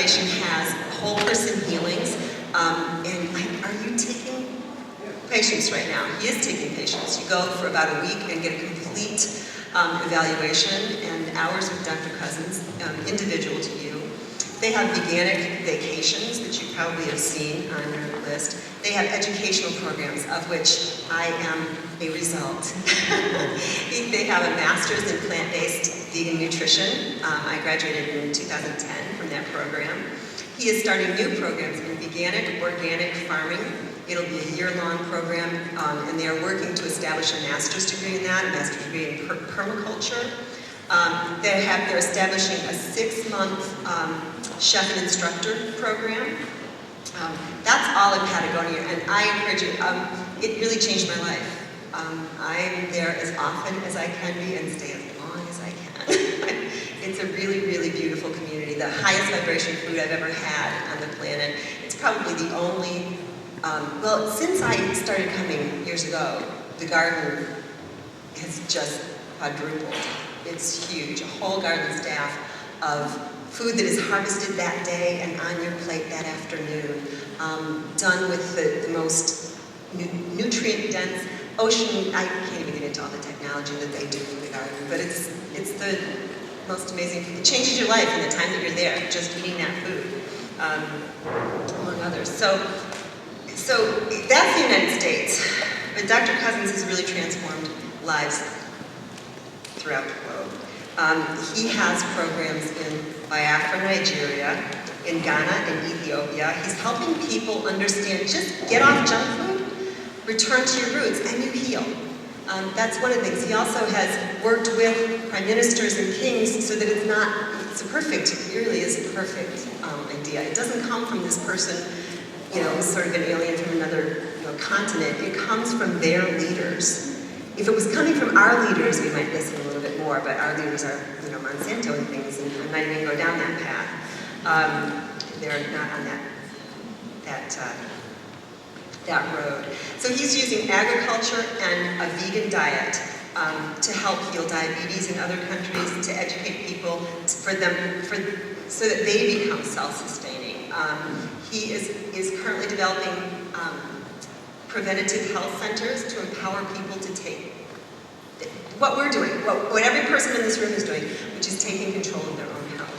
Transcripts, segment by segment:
Foundation has whole person healings. And are you taking patients right now? He is taking patients. You go for about a week and get a complete evaluation and hours with Dr. Cousens, individual to you. They have veganic vacations that you probably have seen on your list. They have educational programs, of which I am a result. They have a master's in plant-based vegan nutrition. I graduated in 2010 from that program. He is starting new programs in veganic, organic farming. It'll be a year-long program, and they are working to establish a master's degree in that, a master's degree in permaculture. They're establishing a 6-month chef and instructor program. That's all in Patagonia, and I encourage you. It really changed my life. I'm there as often as I can be and stay as long as I can. It's a really, really beautiful community. The highest vibration food I've ever had on the planet. It's probably the only, well, since I started coming years ago, the garden has just quadrupled. It's huge. A whole garden staff of food that is harvested that day and on your plate that afternoon, done with the most nutrient-dense ocean. I can't even get into all the technology that they do for the garden, but it's the most amazing food. It changes your life in the time that you're there, just eating that food, among others. So that's the United States. But Dr. Cousens has really transformed lives throughout the globe. He has programs in Biafra, Nigeria, in Ghana, in Ethiopia. He's helping people understand, just get off junk food, return to your roots, and you heal. That's one of the things. He also has worked with prime ministers and kings so that it's a perfect, it really is a perfect idea. It doesn't come from this person, who's sort of an alien from another continent. It comes from their leaders. If it was coming from our leaders, we might listen a little bit more, but our leaders are, Monsanto and things, and I'm not even go down that path. They're not on that road. So he's using agriculture and a vegan diet to help heal diabetes in other countries, to educate people, so that they become self-sustaining. He is currently developing preventative health centers to empower people to take what we're doing, what every person in this room is doing, which is taking control of their own health.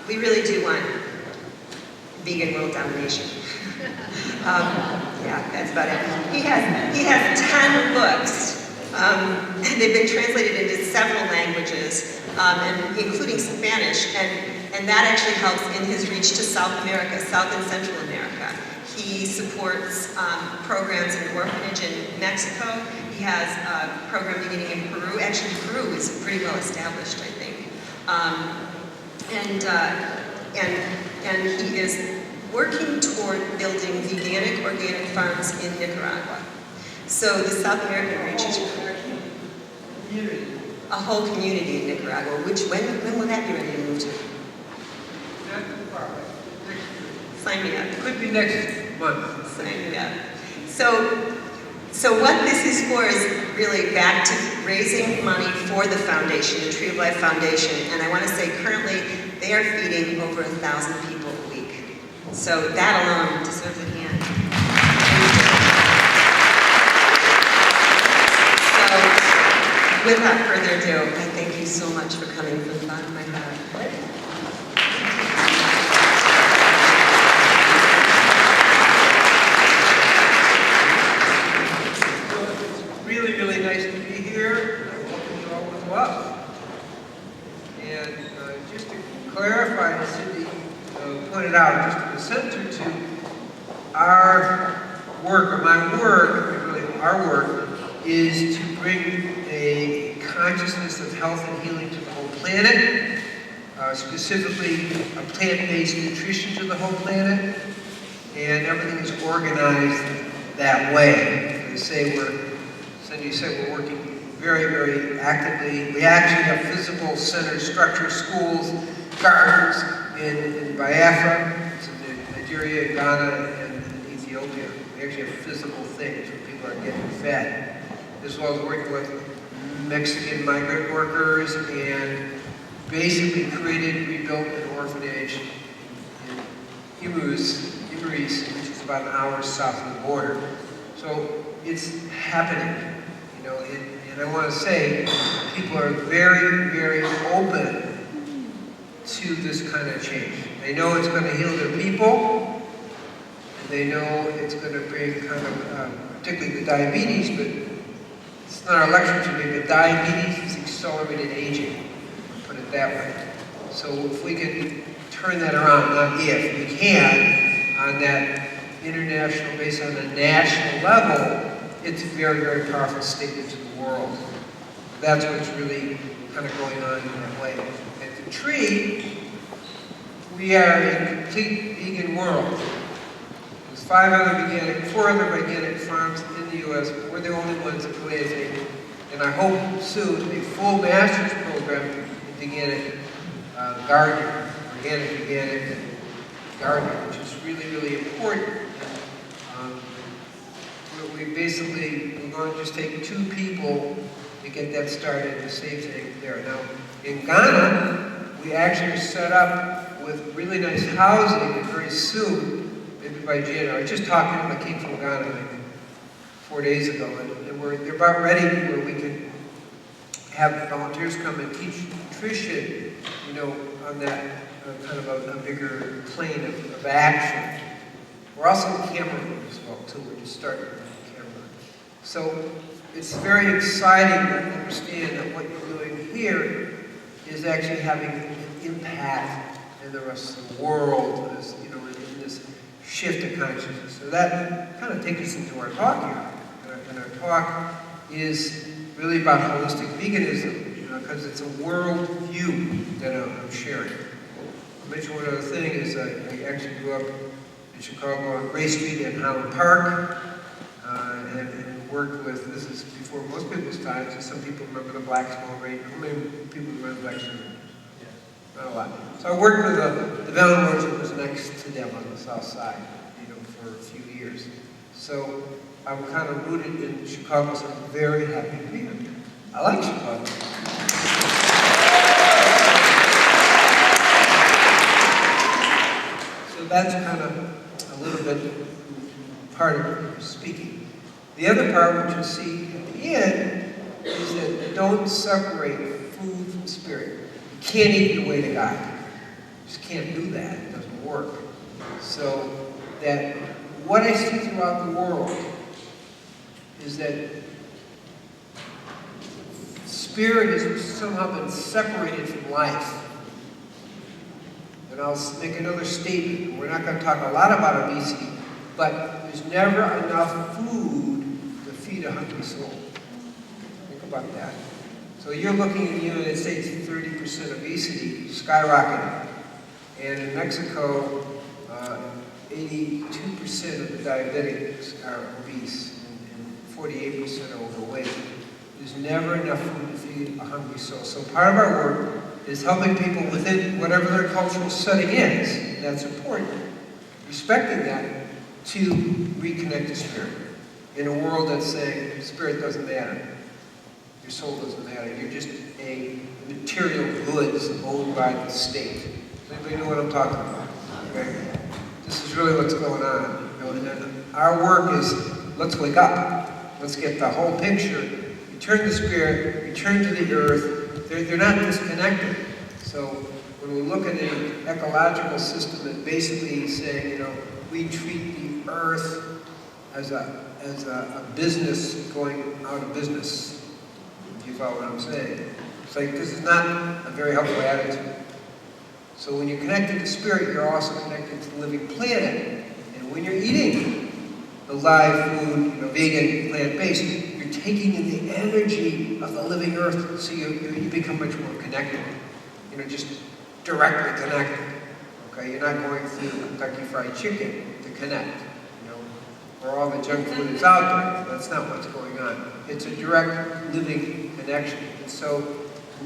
We really do want vegan world domination. Yeah, that's about it. He has 10 books, and they've been translated into several languages, and including Spanish, and that actually helps in his reach to South America, South and Central America. He supports programs in orphanage in Mexico. He has a program beginning in Peru. Actually, Peru is pretty well established, I think. And he is working toward building veganic, organic farms in Nicaragua. So the South American reach is a whole community in Nicaragua. When will that be ready to move to? Sign me up. Could be next month. Sign me up. So what this is for is really back to raising money for the foundation, the Tree of Life Foundation. And I want to say currently they are feeding over 1,000 people a week. So that alone deserves a hand. So without further ado, I thank you so much for coming from the bottom of my heart. Really nice to be here. I welcome you all with love. And just to clarify, as Cyndi pointed out, just in the center to our work, or my work, really our work, is to bring a consciousness of health and healing to the whole planet, specifically a plant-based nutrition to the whole planet, and everything is organized that way. They say Cyndi said we're working very actively. We actually have physical centers, structures, schools, gardens in Biafra, in Nigeria, Ghana, and in Ethiopia. We actually have physical things where people are getting fed, as well as working with Mexican migrant workers and basically created, rebuilt an orphanage in Imaris, which is about an hour south of the border. So it's happening, you know, and I want to say people are very, very open to this kind of change. They know it's going to heal their people, and they know it's going to bring kind of, particularly the diabetes, but it's not our lecture today, but diabetes is accelerated aging, put it that way. So if we can turn that around, not if, we can, on that international, based on a national level, it's a very, very powerful statement to the world. That's what's really kind of going on in that way. At the tree, we are a complete vegan world. There's 4 other organic farms in the U.S., but we're the only ones that play anything. And I hope soon a full master's program in veganic gardening, organic gardening, which is really, really important. We're going to just take 2 people to get that started, the same thing there. Now, in Ghana, we actually are set up with really nice housing, and very soon, maybe by January, I was just talking to them, I came from Ghana like 4 days ago, and they're about ready where we can have volunteers come and teach nutrition, you know, on that kind of a bigger plane of action. We're also in Cameroon as well, too. We're just starting in Cameroon. So it's very exciting to understand that what you're doing here is actually having an impact in the rest of the world, as, you know, in this shift of consciousness. So that kind of takes us into our talk here. And our talk is really about holistic veganism, you know, because it's a world view that I'm sharing. I'll mention one other thing is I actually grew up in Chicago on Gray Street and Highland Park, and worked with, this is before most people's times, and some people remember the Black Small Rate. How many people remember the Black Small Rate? Yeah. Not a lot. So I worked with the Valley Lodge that was next to them on the south side, you know, for a few years. So I'm kind of rooted in Chicago, so I'm very happy to be here. I like Chicago. So that's kind of a little bit part of speaking. The other part, which you'll see at the end, is that don't separate food from spirit. You can't eat your way to God. You just can't do that. It doesn't work. So that what I see throughout the world is that spirit has somehow been separated from life. And I'll make another statement. We're not going to talk a lot about obesity, but there's never enough food to feed a hungry soul. Think about that. So you're looking in the United States, 30% obesity, skyrocketing. And in Mexico, 82% of the diabetics are obese, and 48% are overweight. There's never enough food to feed a hungry soul. So part of our work is helping people within whatever their cultural setting is, and that's important, respecting that, to reconnect to spirit. In a world that's saying spirit doesn't matter, your soul doesn't matter, you're just a material goods owned by the state. Does anybody know what I'm talking about? Okay? This is really what's going on. You know, and then our work is, let's wake up. Let's get the whole picture. Return to spirit, return to the earth. They're not disconnected. So when we look at an ecological system that basically is saying, you know, we treat the earth as a business going out of business, if you follow what I'm saying. It's like, this is not a very helpful attitude. So when you're connected to spirit, you're also connected to the living planet. And when you're eating the live food, you know, vegan, plant-based, you're taking in the energy of the living earth, so you become much more connected. You know, just directly connected. Okay, you're not going through Kentucky Fried Chicken to connect. You know, where all the junk food is out there. That's not what's going on. It's a direct living connection. And so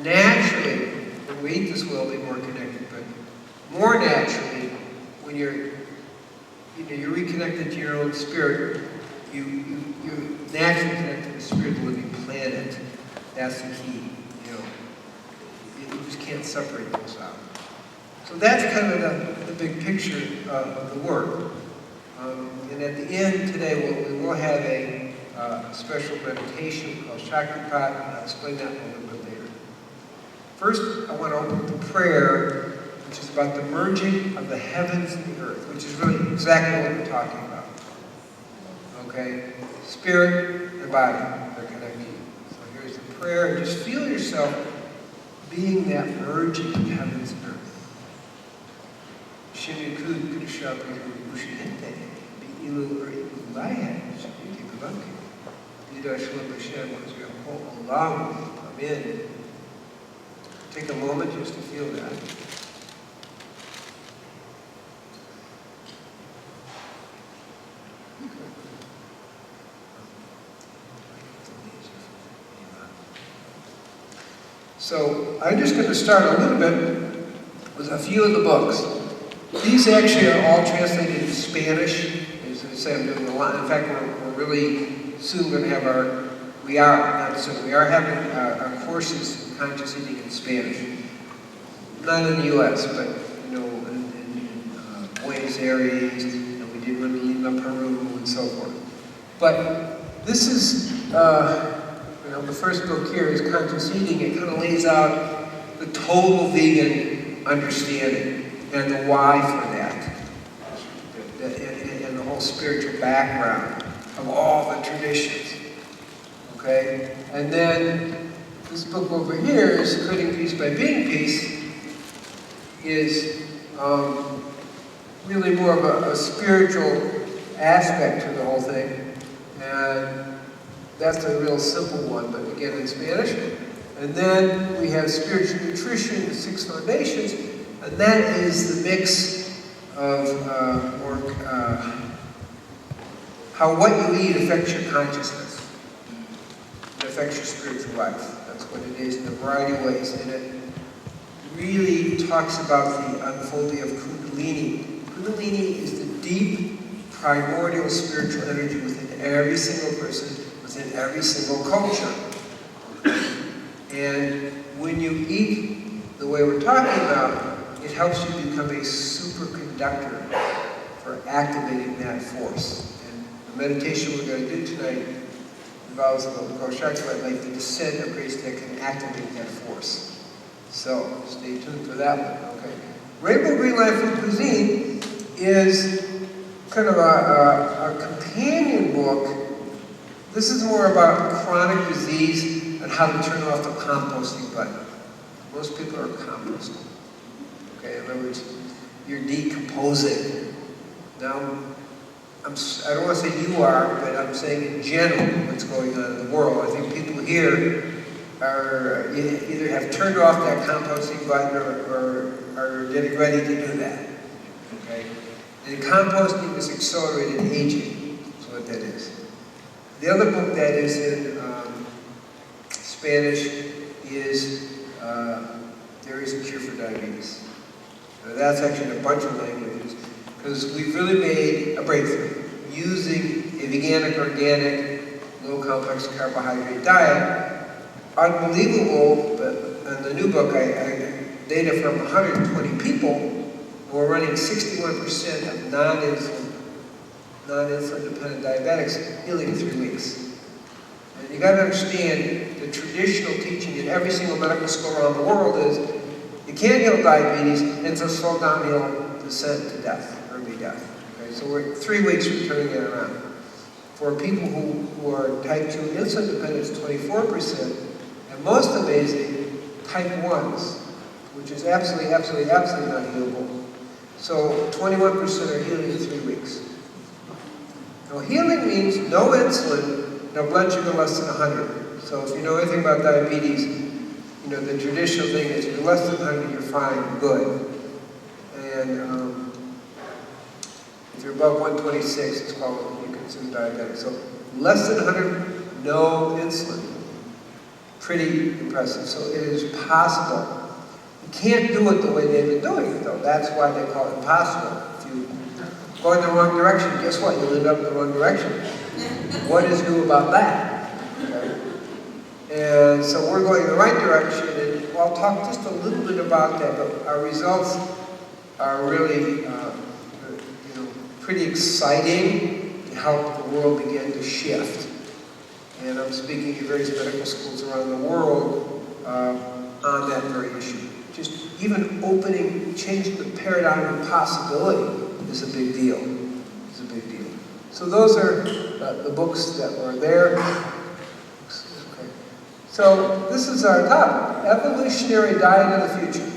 naturally, when we eat this, we'll be more connected. But more naturally, when you're reconnected to your own spirit, you naturally connect to the spirit of the living planet. That's the key. You know, just can't separate those out. So that's kind of the big picture of the work. And at the end today, we will have a special meditation called Chakra and I'll explain that a little bit later. First, I want to open with a prayer, which is about the merging of the heavens and the earth, which is really exactly what we're talking about. Okay? Spirit and body are connected. So here's the prayer, and just feel yourself being that merging of heavens and earth. Shini kud kushapi ushihente, bi ilu or ilu laya, shini kubanki. Ida shlo b'shem was your whole olam. Amen. Take a moment just to feel that. So I'm just going to start a little bit with a few of the books. These actually are all translated into Spanish. As I say, I'm doing a lot. In fact, we're really soon going to have we are having our courses in conscious eating in Spanish. Not in the U.S., but in Buenos Aires, and we did one in Lima, Peru, and so forth. But this is, the first book here is Conscious Eating. It kind of lays out the total vegan understanding and the why for that, and the whole spiritual background of all the traditions. Okay, and then this book over here is Quitting Peace by Being Peace, is really more of a spiritual aspect to the whole thing, and that's a real simple one, but again in Spanish. And then we have Spiritual Nutrition, the 6 Foundations, and that is the mix of how what you eat affects your consciousness. It affects your spiritual life. That's what it is in a variety of ways. And it really talks about the unfolding of Kundalini. Kundalini is the deep, primordial spiritual energy within every single person, within every single culture. And when you eat the way we're talking about, it helps you become a superconductor for activating that force. And the meditation we're going to do tonight involves what we call chakra, like the descent of grace that can activate that force. So stay tuned for that one. Okay. Rainbow Green Light Food Cuisine is kind of a companion book. This is more about chronic disease and how to turn off the composting button. Most people are composting. Okay, in other words, you're decomposing. Now, I don't want to say you are, but I'm saying in general what's going on in the world. I think people here are either have turned off that composting button or are getting ready to do that. Okay, and composting is accelerated aging. That's what that is. The other book that is in Spanish is There is a Cure for Diabetes. Now that's actually in a bunch of languages, because we've really made a breakthrough using a veganic, organic, low complex carbohydrate diet. Unbelievable, but in the new book, I data from 120 people, and we're running 61% of non-insulin dependent diabetics healing in 3 weeks. And you got to understand, the traditional teaching in every single medical school around the world is you can't heal diabetes, and it's a slow downhill descent to death, early death. Okay, so we're 3 weeks from turning it around. For people who are type 2 insulin dependent, it's 24%, and most amazing, type 1s, which is absolutely not healable. So 21% are healing in 3 weeks. Now, healing means no insulin, no blood sugar less than 100. So if you know anything about diabetes, you know, the traditional thing is if you're less than 100, you're fine, you're good. And if you're above 126, it's called, you're considered diabetic. So less than 100, no insulin. Pretty impressive. So it is possible. You can't do it the way they've been doing it, though. That's why they call it impossible. If you go in the wrong direction, guess what? You'll end up in the wrong direction. What is new about that? Okay. And so we're going in the right direction, and I'll talk just a little bit about that, but our results are really pretty exciting to help the world begin to shift. And I'm speaking at various medical schools around the world on that very issue. Just even changing the paradigm of possibility is a big deal. It's a big deal. So those are the books that were there. Okay. So this is our topic, evolutionary diet of the future.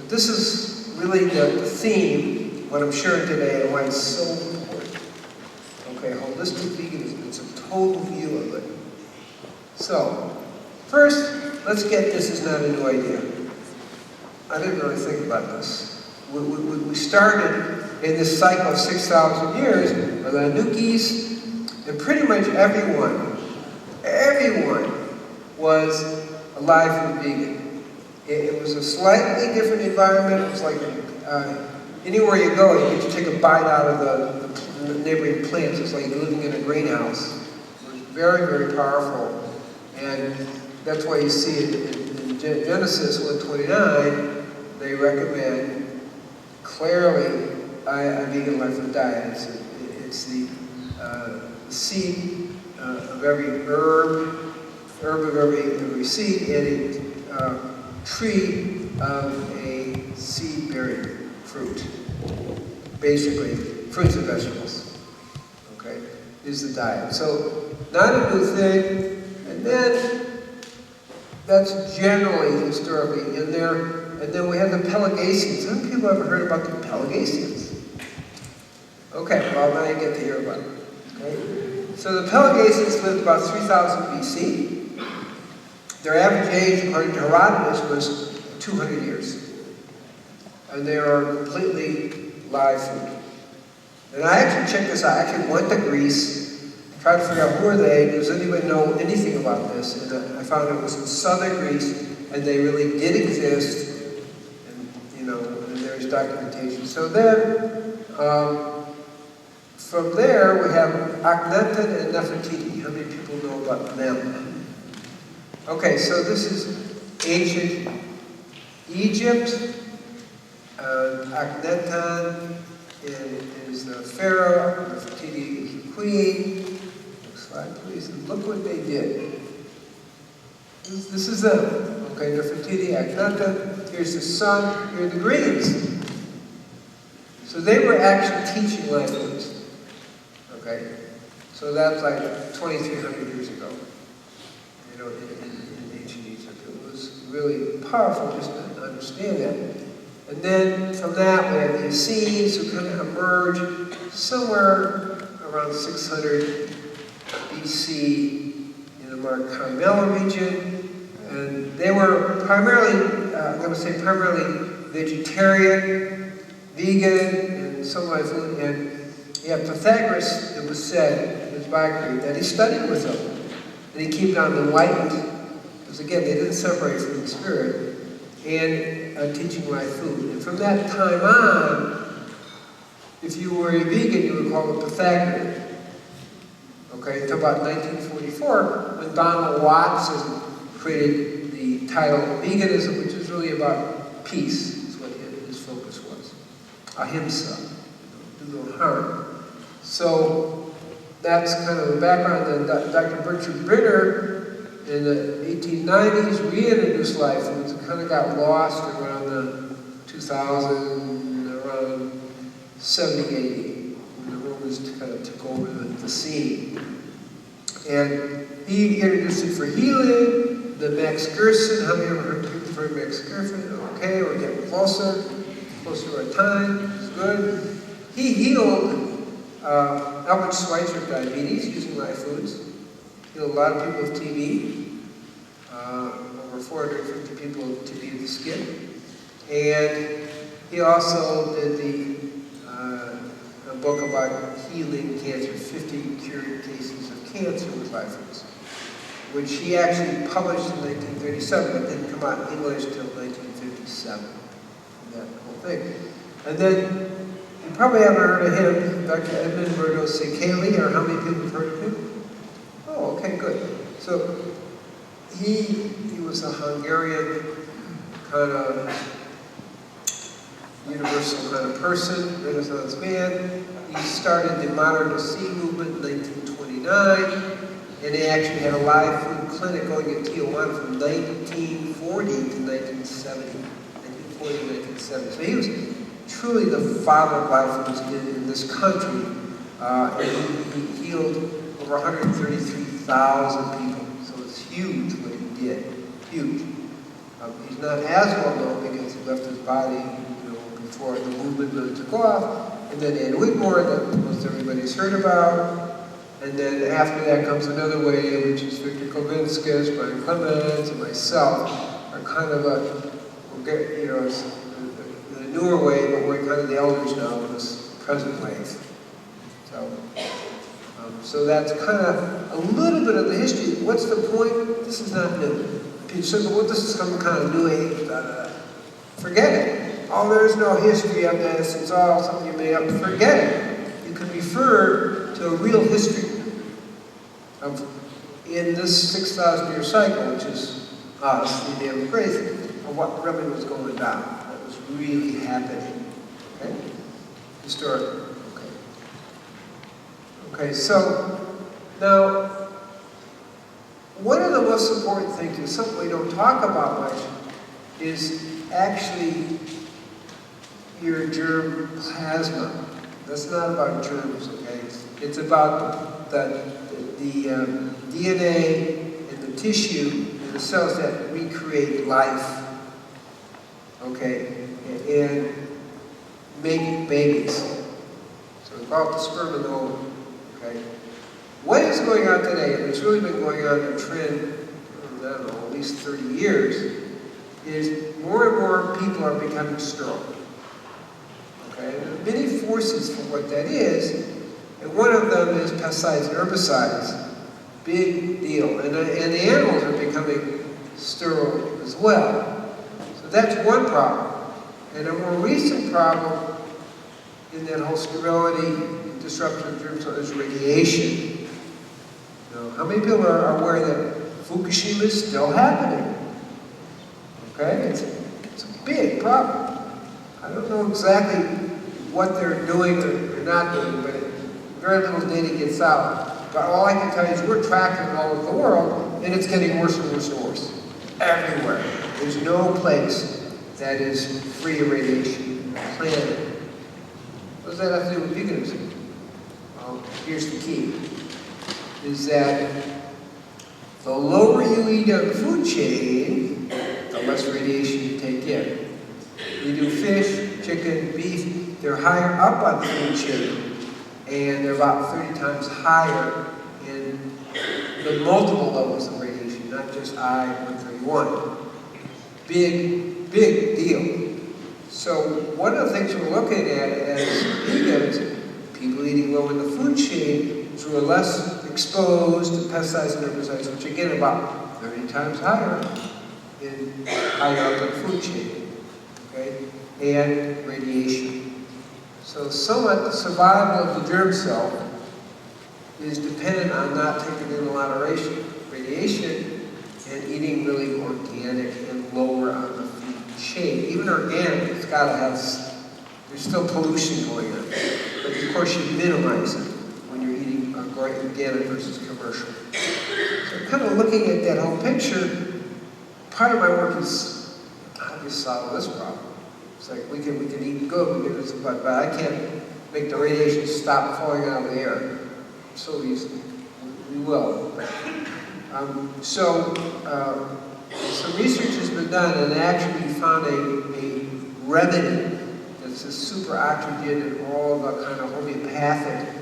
This is really the theme, what I'm sharing today, and why it's so important. Okay, holistic veganism, it's a total view of it. So, first, let's get this is not a new idea. I didn't really think about this. We started in this cycle of 6,000 years with the Anukis, and pretty much everyone was a live food vegan. It was a slightly different environment. It was like anywhere you go, you get to take a bite out of the neighboring plants. It's like living in a greenhouse. It was very, very powerful. And that's why you see it in Genesis 1:29, they recommend clearly a vegan life and diet. It's the seed of every herb of every seed, and a tree of a seed-bearing fruit. Basically, fruits and vegetables. Okay, is the diet. So, not a new thing. And then that's generally historically in there. And then we have the Pelagasians. How many people ever heard about the Pelagasians? Okay, well now you get to hear about it. Okay? So the Pelagasians lived about 3000 BC. Their average age, according to Herodotus, was 200 years. And they are completely live food. And I actually checked this out. I actually went to Greece, tried to figure out who are they, does anybody know anything about this? And I found it was in southern Greece, and they really did exist. And there's documentation. So then, from there, we have Akhenaten and Nefertiti. How many people know about them? Okay, so this is ancient Egypt. Akhenaten is the pharaoh, Nefertiti is the queen. Next slide, please. And look what they did. This is them. Okay, Nefertiti, Akhenaten. Here's the sun, here are the greens. So they were actually teaching life foods. Okay? So that's like 2,300 years ago. In ancient Egypt. It was really powerful just to understand that. And then from that we have the Essenes who kind of emerge somewhere around 600 BC in the Mount Carmel region. And they were primarily, I'm going to say primarily vegetarian, vegan, and some live food. And Pythagoras, it was said in his biography that he studied with them. And he kept on enlightened, because again, they didn't separate from the spirit, and teaching live food. And from that time on, if you were a vegan, you were called a Pythagorean. Okay, until about 1944, when Donald Watson created the title Veganism, which is really about peace, is what his focus was. Ahimsa, do no harm. So that's kind of the background. Then Dr. Bertram Brinner in the 1890s reintroduced live foods. It kind of got lost around the 2000, around 70, 80, when the Romans kind of took over the scene. And he introduced it for healing. The Max Gerson, how many ever heard Max Gerson? Okay, we're getting closer to our time. It's good. He healed Albert Schweitzer of diabetes using live foods. Healed a lot of people with TB. Over 450 people with TB of the skin. And he also did a book about healing cancer, 50 cured cases of cancer with live foods, which he actually published in 1937, but didn't come out in English until 1957, that whole thing. And then, you probably haven't heard of him, Dr. Edmund Murdo Sekeli, or how many people have heard of him? Oh, okay, good. So he was a Hungarian kind of universal kind of person, Renaissance man. He started the modern OC movement in 1929, and he actually had a live food clinic going in Tijuana from 1940 to 1970. 1940 to 1970. So he was truly the father of live foods in this country. And he healed over 133,000 people. So it's huge what he did. Huge. He's not as well known because he left his body, before the movement really took off. And then Ann Whitmore, that most everybody's heard about. And then after that comes another wave, which is Victor Kovinskis, Brian Clemens, and myself, are kind of it's the newer wave, but we're kind of the elders now in this present wave. So that's kind of a little bit of the history. What's the point? This is not new. People say, well, this is some kind of new age, Forget it. Oh, there's no history of this. It's all something you made up. Forget it. You can refer to a real history in this 6,000-year cycle, which is us, the day of grace, of what really was going down, what was really happening. Okay? Historically. Okay, so now, one of the most important things, and something we don't talk about much, is actually your germ plasma. That's not about germs, okay? It's about the DNA and the tissue and the cells that recreate life, okay? And make babies. So it's called the sperm and the ovum. Okay. What is going on today, and it's really been going on a trend, I don't know, at least 30 years, is more and more people are becoming sterile. Okay? There are many forces for what that is, and one of them is pesticides and herbicides. Big deal. And the animals are becoming sterile as well. So that's one problem. And a more recent problem in that whole sterility disruption of germs is radiation. How many people are aware that Fukushima is still happening? Okay? It's a big problem. I don't know exactly what they're doing or not doing, but very little data gets out. But all I can tell you is we're tracking it all over the world, and it's getting worse and worse and worse. Everywhere. There's no place that is free of radiation on the planet. What does that have to do with veganism? Here's the key, is that the lower you eat on the food chain, the less radiation you take in. You do fish, chicken, beef, they're higher up on the food chain, and they're about 30 times higher in the multiple levels of radiation, not just I-131. Big, big deal. So one of the things we're looking at as vegans, people eating low in the food chain, so are less exposed to pesticides and herbicides, which again about 30 times higher higher up in the food chain, okay? And radiation. So somewhat the survival of the germ cell is dependent on not taking in a lot of radiation and eating really organic and lower on the food chain. Even organic, it's got to have, there's still pollution going on. But of course you minimize it when you're eating organic versus commercial. So kind of looking at that whole picture, part of my work is how do you solve this problem? It's like we can eat good, but I can't make the radiation stop falling out of the air so easily. We will. Some research has been done, and actually we found a remedy that's a super oxygen and all the kind of homeopathic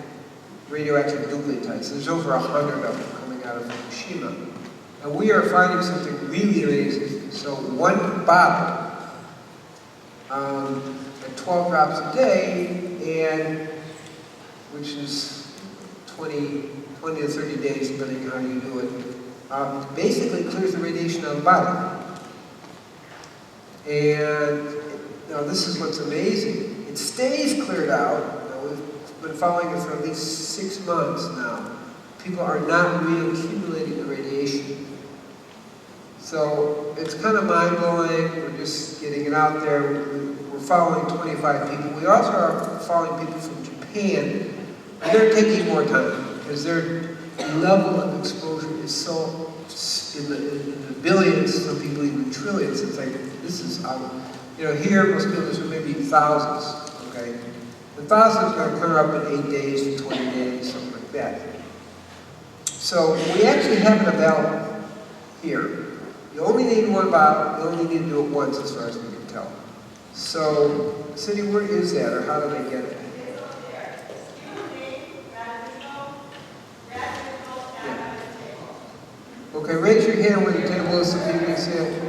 radioactive nucleotides. There's over 100 of them coming out of Fukushima. And we are finding something really amazing. So one bottle, at 12 drops a day, and which is 20 to 30 days, depending on how you do it, basically clears the radiation out of the body. And now this is what's amazing. It stays cleared out. We've been following it for at least 6 months now. People are not reaccumulating the radiation. radiation. So it's kind of mind-blowing. We're just getting it out there. We're following 25 people. We also are following people from Japan. And they're taking more time because their level of exposure is so in the billions, some people even trillions. It's like, this is, here most people, there's maybe thousands, okay? The thousands are going to clear up in 8 days, 20 days, something like that. So we actually have it available here. You only need one bottle, you only need to do it once as far as we can tell. So, Cyndi, where is that, or how do they get it? Yeah. Okay, raise your hand when the table is so you can see it.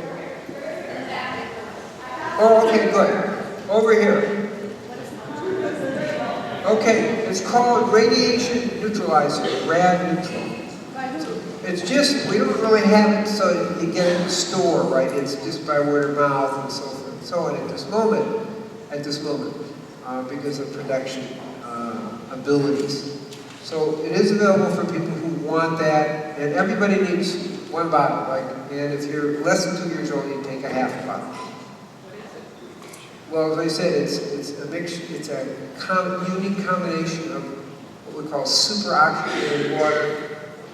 Oh, okay, good. Over here. Okay, it's called radiation neutralizer, rad neutral. It's just, we don't really have it so you get it in the store, right? It's just by word of mouth and so forth and so on at this moment, because of production abilities. So it is available for people who want that, and everybody needs one bottle, and if you're less than 2 years old, you take a half a bottle. Well, as I said, it's a mixture, it's a unique combination of what we call superoxygenated water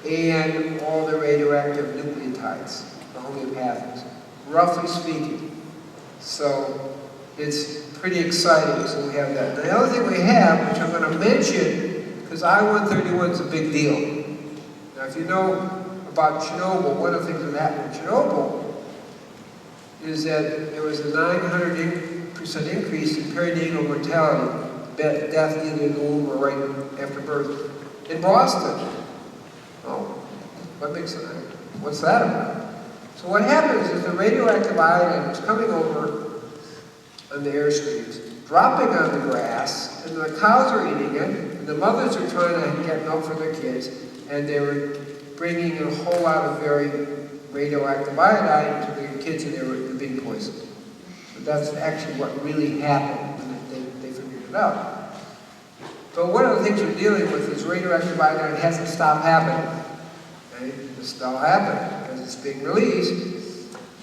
and all the radioactive nucleotides, the homeopathics, roughly speaking. So it's pretty exciting, so we have that. The other thing we have, which I'm going to mention, because I-131 is a big deal. Now, if you know about Chernobyl, one of the things that happened in Chernobyl is that there was a 900% increase in perinatal mortality, death either in the womb or right after birth, in Boston. Oh, what's that about? So what happens is the radioactive iodine is coming over on the airstreams, dropping on the grass, and the cows are eating it, and the mothers are trying to get milk for their kids, and they were bringing in a whole lot of very radioactive iodine to their kids, and they were being poisoned. But that's actually what really happened when they figured it out. But one of the things we're dealing with is radioactive iodine hasn't stopped happening. Okay? It's still happening because it's being released.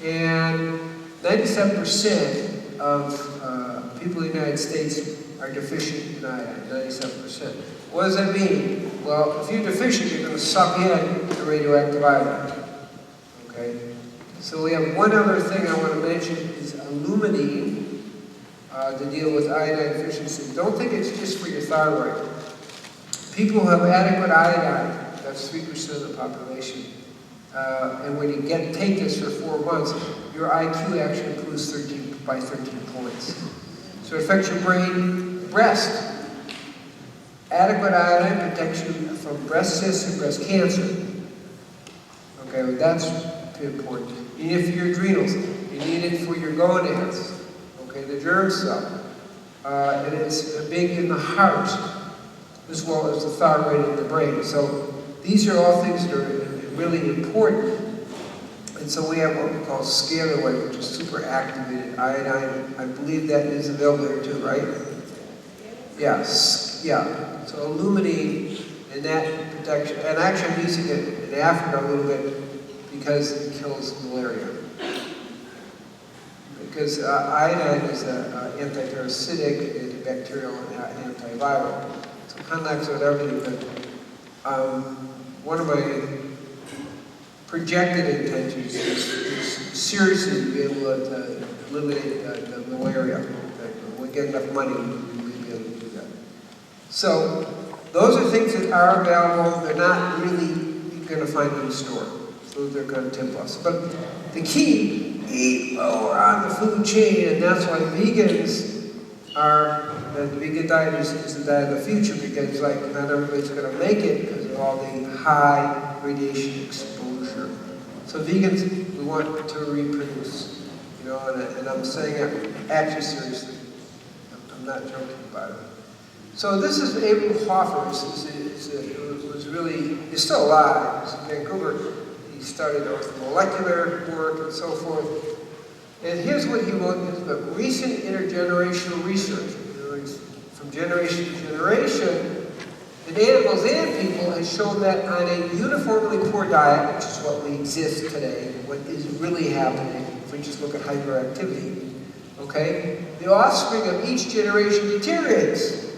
And 97% of people in the United States are deficient in iodine, 97%. What does that mean? Well, if you're deficient, you're going to suck in the radioactive iodine. Okay? So we have one other thing I want to mention is aluminine. To deal with iodine deficiency. Don't think it's just for your thyroid. People who have adequate iodine, that's 3% of the population, and when you take this for 4 months, your IQ actually improves by 13 points. So it affects your brain, breast. Adequate iodine protects you from breast cysts and breast cancer. Okay, well, that's important. You need it for your adrenals. You need it for your gonads. Okay, the germ cell. And it's big in the heart, as well as the thyroid in the brain. So these are all things that are really important. And so we have what we call scalar weight, which is super activated iodine. I believe that is available there too, right? Yes, yeah. So aluminine and that protection. And actually I'm using it in Africa a little bit because it kills malaria. Because iodine is an anti-parasitic, antibacterial, and antiviral. So it connects with everything. But one of my projected intentions is seriously to be able to eliminate the malaria. When we get enough money, we'll be able to do that. So those are things that are available. They're not really going to find in the store. So they're going to tip us. But the key, eat lower on the food chain, and that's why vegans are, the vegan diet is the diet of the future, because not everybody's going to make it because of all the high radiation exposure. So vegans, we want to reproduce, and I'm saying it actually seriously. I'm not joking about it. So this is Abraham Hoffer, he's still alive, he's in Vancouver. He started molecular work and so forth. And here's what he wrote in his book, Recent Intergenerational Research. From generation to generation, in animals and people has shown that on a uniformly poor diet, which is what we exist today, what is really happening if we just look at hyperactivity, okay, the offspring of each generation deteriorates.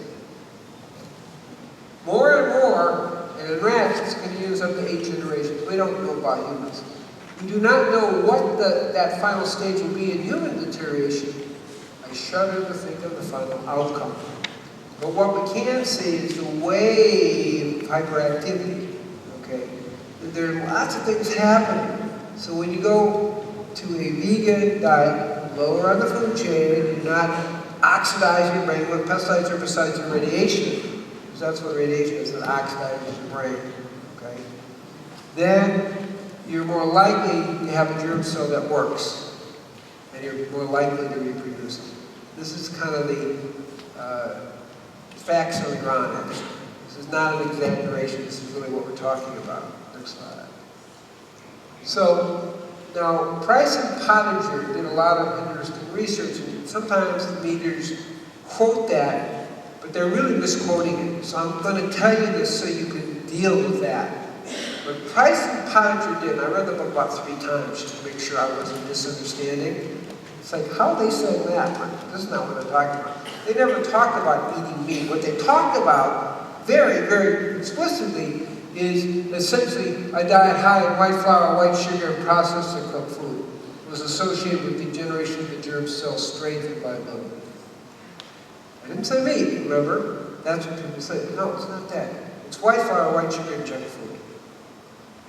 More and more, and in rats it's going to use up to 8 generations. We don't know about humans. We do not know what that final stage will be in human deterioration. I shudder to think of the final outcome. But what we can see is the wave of hyperactivity, okay? There are lots of things happening. So when you go to a vegan diet, lower on the food chain, and you're not oxidizing your brain with pesticides, herbicides, and radiation, because that's what radiation is, it oxidizes your brain, okay? Then you're more likely to have a germ cell that works, and you're more likely to reproduce. This is kind of the facts on the ground, actually. This is not an exaggeration, this is really what we're talking about. Next slide. So, now, Price and Pottinger did a lot of interesting research, and sometimes the meters quote that, but they're really misquoting it. So I'm going to tell you this so you can deal with that. What Price and Pottinger did, and I read the book about 3 times just to make sure I wasn't misunderstanding. It's like, how are they saying that? But this is not what they're talking about. They never talked about eating meat. What they talked about very, very explicitly is essentially a diet high in white flour, white sugar, and processed or cooked food. It was associated with degeneration of the germ cell strength and viability. I didn't say meat, remember? That's what people say. No, it's not that. It's white flour, white sugar, and junk food.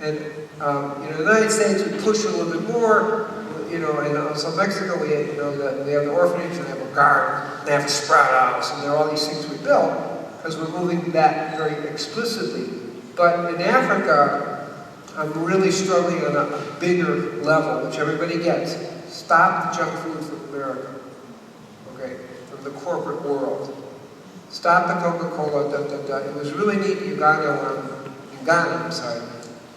And the United States would push a little bit more. And also Mexico, we have the orphanage, and they have a garden, and they have a sprout house, and there are all these things we built because we're moving that very explicitly. But in Africa, I'm really struggling on a bigger level, which everybody gets. Stop the junk food from America, okay, from the corporate world. Stop the Coca-Cola, It was really neat in Uganda,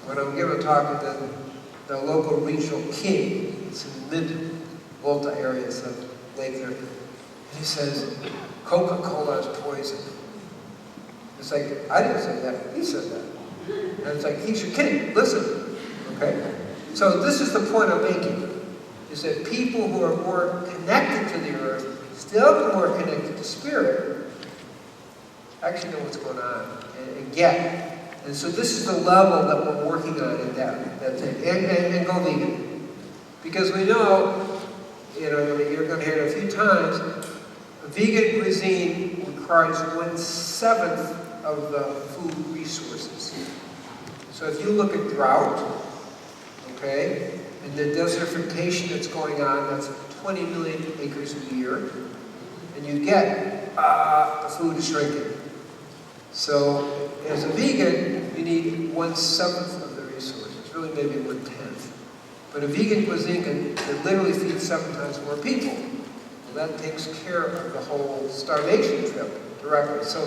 when I'm giving a talk at the local regional king. It's in the mid-Volta area, it's a lake there. And he says, Coca-Cola is poison. It's like, I didn't say that, he said that. And it's like, he's your king, listen, okay? So this is the point I'm making, is that people who are more connected to the earth, still more connected to spirit, actually know what's going on and get. And so this is the level that we're working on in that thing. And go vegan. Because we know, you're going to hear it a few times, vegan cuisine requires 1/7 of the food resources. So if you look at drought, okay, and the desertification that's going on, that's 20 million acres a year, and you get, the food is shrinking. So as a vegan, you need 1/7 of the resources, really maybe 1/10. But a vegan cuisine can literally feed 7 times more people. Well, that takes care of the whole starvation trip directly. So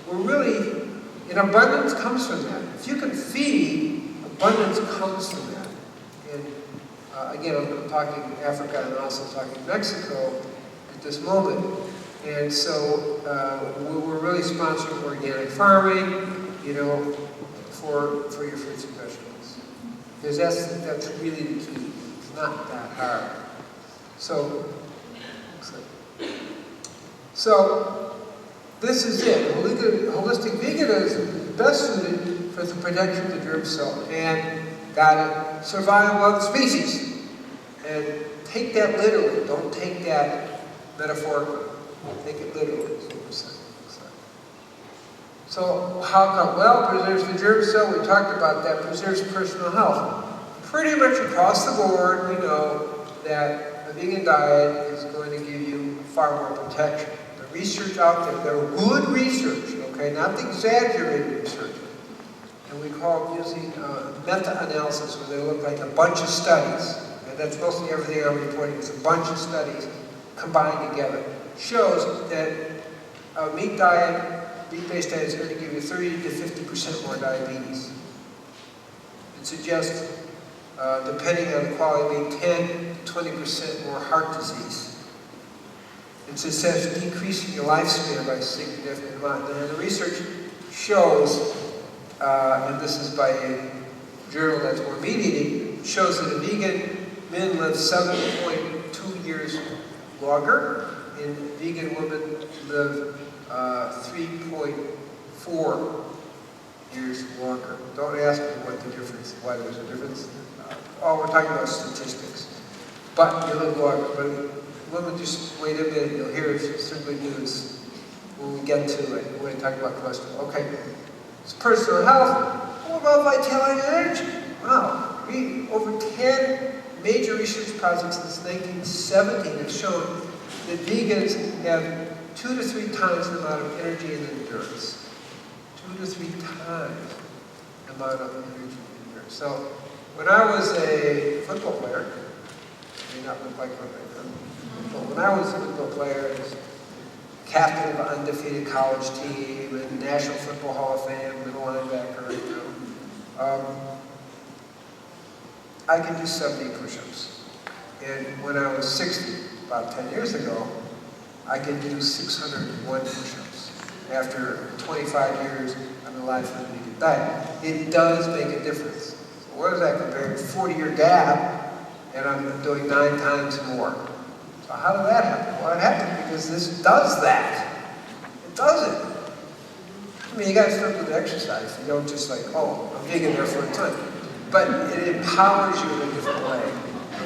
we're really, and abundance comes from that. If you can feed, abundance comes from that. And again, I'm talking Africa and also talking Mexico at this moment. And so we're really sponsoring organic farming, for your fruits and vegetables. Because that's really the key. It's not that hard. So this is it. Holistic veganism is best suited for the protection of the germ cell and survival of the species. And take that literally. Don't take that metaphorically. Take it literally. So how come? Well, preserves the germ cell. We talked about that. Preserves personal health. Pretty much across the board, we know that a vegan diet is going to give you far more protection. The research out there, good research, okay, not the exaggerated research. And we call it using meta-analysis, where they look like a bunch of studies. And that's mostly everything I'm reporting is a bunch of studies combined together. Shows that a meat-based diet is going to give you 30 to 50% more diabetes. It suggests, depending on the quality of meat, 10 to 20% more heart disease. It says decreasing your lifespan by a significant amount. And the research shows, and this is by a journal that's more meat-eating, shows that a vegan men live 7.2 years longer, and vegan women live 3.4 years longer. Don't ask me what the difference, why there's a difference. We're talking about statistics. But you live longer. But women, just wait a minute, you'll hear some good news when we get to it, when we talk about cholesterol. Okay, it's personal health. What about vitality and energy? Wow, over 10 major research projects since 1917 have shown that vegans have 2 to 3 times the amount of energy and endurance. 2 to 3 times the amount of energy and endurance. So, when I was a football player, may not look like what I've done, but when I was a football player, I was captain of an undefeated college team and National Football Hall of Fame, middle linebacker, I could do 70 push-ups. And when I was 60, about 10 years ago, I could do 601 push-ups after 25 years on a life-limiting diet. It does make a difference. So what does that compare to? 40-year gap, and I'm doing 9 times more. So how did that happen? Well, it happened because this does that. It does it. I mean, you got to start with exercise. You don't just like, oh, I'm vegan there for a ton. But it empowers you in a different way.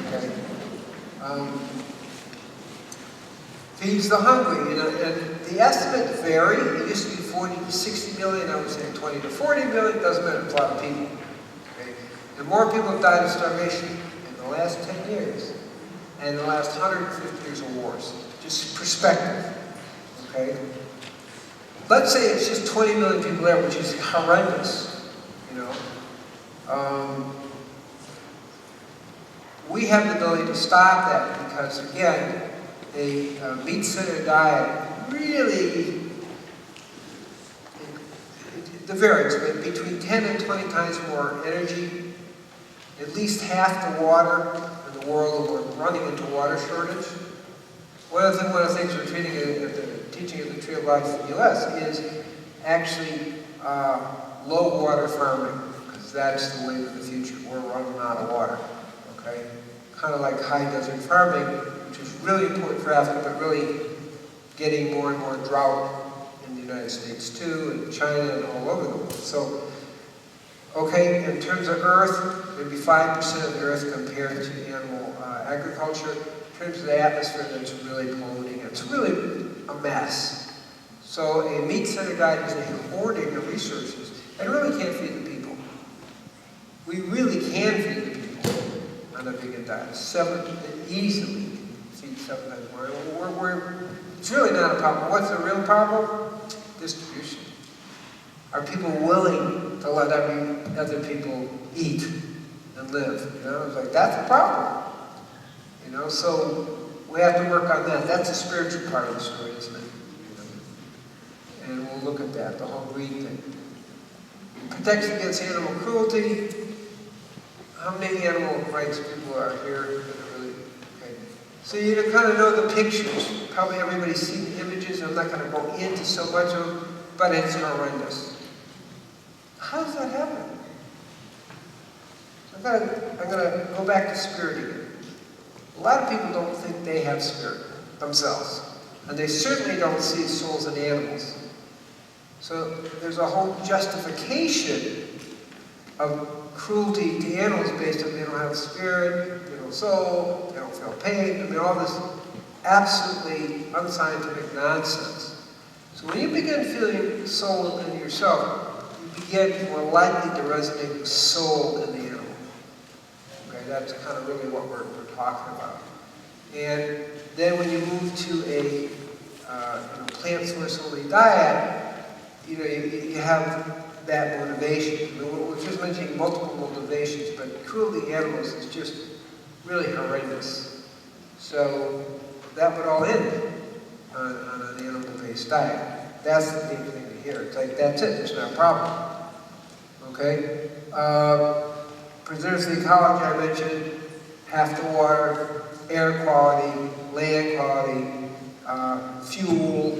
Okay. Feeds the hungry, and the estimates vary. It used to be 40 to 60 million. I was saying 20 to 40 million. It doesn't matter. It's a lot of people. Okay. And more people have died of starvation in the last 10 years and the last 150 years of wars. Just perspective. Okay. Let's say it's just 20 million people there, which is horrendous. You know. We have the ability to stop that because, again, a meat-centered diet really, it varies, but between 10 and 20 times more energy, at least half the water in the world, and we're running into water shortage. One of the things we're teaching at the Tree of Life in the U.S. is actually low water farming, because that's the way of the future. We're running out of water, okay? Kind of like high desert farming, which is really important for Africa, but really getting more and more drought in the United States too, and China, and all over the world. So, okay, in terms of Earth, maybe 5% of the Earth compared to animal agriculture. In terms of the atmosphere, that's really polluting. It's really a mess. So a meat-centered diet is a hoarding of resources and really can't feed the people. We really can feed the people on a vegan diet. Easily feed 7 times more. It's really not a problem. What's the real problem? Distribution. Are people willing to let other people eat and live? You know, it's like, that's a problem. You know, so we have to work on that. That's the spiritual part of the story, isn't it? You know? And we'll look at that, the whole greed thing. It protects against animal cruelty. How many animal rights people are here that are really, okay. So you kind of know the pictures. Probably everybody's seen the images. I'm not going to go into so much of them, but it's horrendous. How does that happen? So I'm going to go back to spirit again. A lot of people don't think they have spirit themselves. And they certainly don't see souls in animals. So there's a whole justification of cruelty to animals based on they don't have spirit, they don't have soul, they don't feel pain. I mean, all this absolutely unscientific nonsense. So when you begin feeling soul in yourself, you begin more likely to resonate with soul in the animal. Okay, that's kind of really what we're talking about. And then when you move to a plant source only diet, you know, you have that motivation. I mean, we're just mentioning multiple motivations, but cruelty to animals is just really horrendous. So that would all end on an animal-based diet. That's the big thing to hear. It's like, that's it, there's no problem. Okay? Preserves the ecology I mentioned, half the water, air quality, land quality, fuel.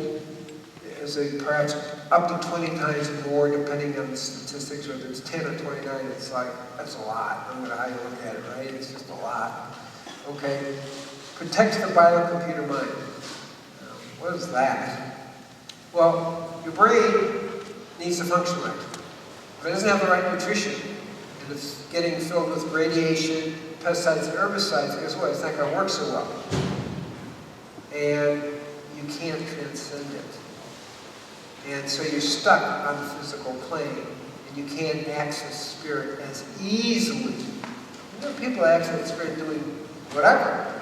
there's perhaps up to 20 times more, depending on the statistics, whether it's 10 or 29, it's like, that's a lot. No matter how you look at it, right? It's just a lot. Okay? Protects the biocomputer mind. What is that? Well, your brain needs to function right. If it doesn't have the right nutrition, and it's getting filled with radiation, pesticides, and herbicides, guess what? It's not going to work so well. And you can't transcend it. And so you're stuck on the physical plane, and you can't access spirit as easily. You know, people access spirit doing whatever,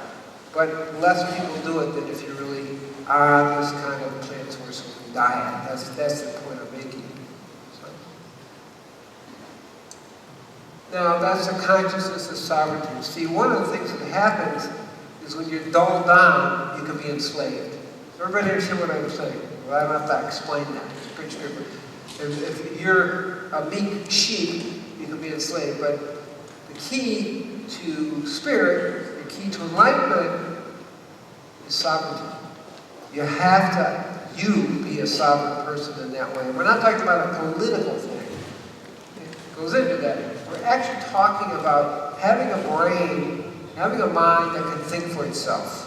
but less people do it than if you're really on this kind of plant source diet. That's the point I'm making. So. Now, that's the consciousness of sovereignty. See, one of the things that happens is when you're dulled down, you can be enslaved. Everybody understand what I'm saying? Well, I don't have to explain that. It's pretty straightforward. If you're a meek sheep, you can be enslaved. But the key to spirit, the key to enlightenment, is sovereignty. You have to, be a sovereign person in that way. We're not talking about a political thing. It goes into that. We're actually talking about having a brain, having a mind that can think for itself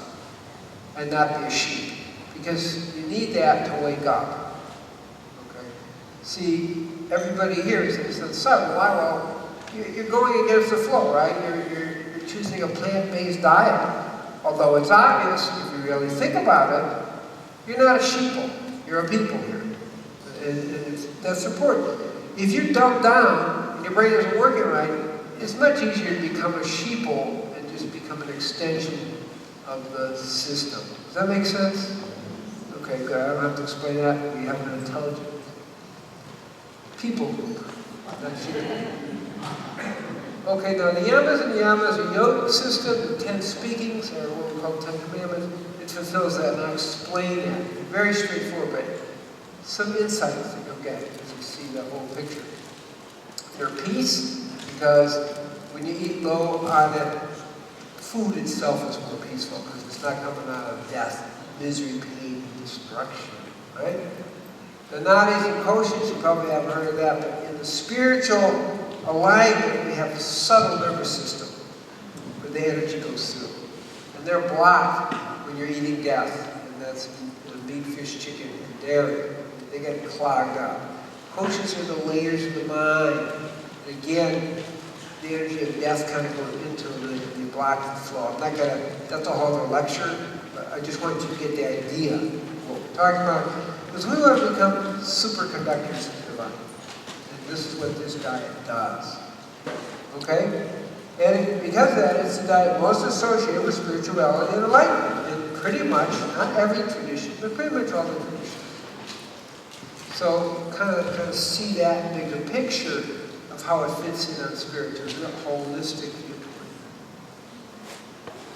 and not be a sheep. Because you need that to wake up. Okay? See, everybody here is sudden. Why? Well, you're going against the flow, right? You're choosing a plant-based diet. Although it's obvious, if you really think about it, you're not a sheeple. You're a people here. And that's important. If you're dumbed down and your brain isn't working right, it's much easier to become a sheeple and just become an extension of the system. Does that make sense? Okay, good. I don't have to explain that. We have an intelligent people group. That's here. Okay, now the yamas and yamas are yogic system, the 10 speakings, or what we call 10 commandments. It fulfills that, and I'll explain that. Very straightforward, but some insights that you'll get as you see the whole picture. They're peace, because when you eat low on it, food itself is more peaceful, because it's not coming out of death, misery, pain, and destruction, right? The nadis and koshas, you probably haven't heard of that, but in the spiritual alignment, we have the subtle nervous system, where the energy goes through. And they're blocked when you're eating death, and that's meat, fish, chicken, and dairy. They get clogged up. Koshas are the layers of the mind. And again, the energy of death kind of goes into it, and you block the flow. I'm not gonna, that's a whole other lecture, but I just want you to get the idea of what we're talking about. Because we want to become superconductors of the divine. And this is what this diet does. Okay? And because of that, it's the diet most associated with spirituality and enlightenment. And pretty much, not every tradition, but pretty much all the traditions. So kind of see that bigger picture of how it fits in on spiritual, a holistic viewpoint.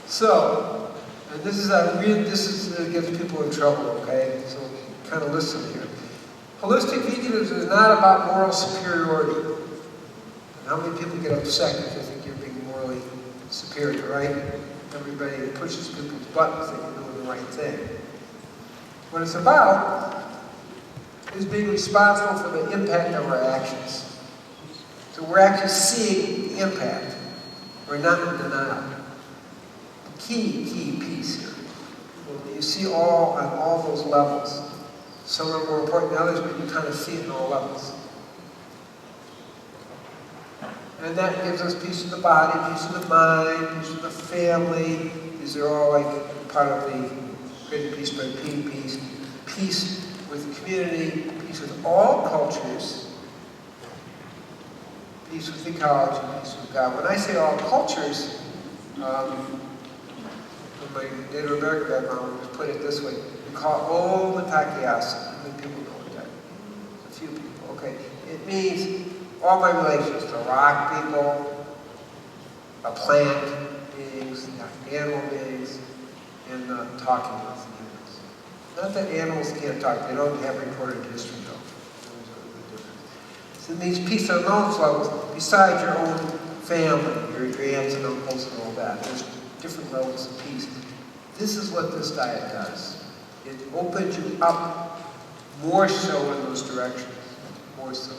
So, and this gets people in trouble, okay? So kind of listen here. Holistic veganism is not about moral superiority. And how many people get upset because they think you're being morally superior, right? Everybody pushes people's buttons that you're doing the right thing. What it's about is being responsible for the impact of our actions. So we're actually seeing the impact. We're not in denial. Key piece here. Well, you see on all those levels. Some are more important than others, but you kind of see it in all levels. And that gives us peace of the body, peace of the mind, peace of the family. These are all like part of the greater peace by peace. Peace with the community, peace with all cultures, peace with ecology, peace with God. When I say all cultures, from my Native American background, we put it this way. We call it Om Takiasa. How many people know what that means? A few people. Okay. It means all my relations to rock people, the plant beings, the animal beings, and talking with humans. Not that animals can't talk. They don't have recorded history, though. So it means peace on those levels, besides your own family, your aunts and uncles and all that. There's different levels of peace. This is what this diet does. It opens you up more so in those directions, more so.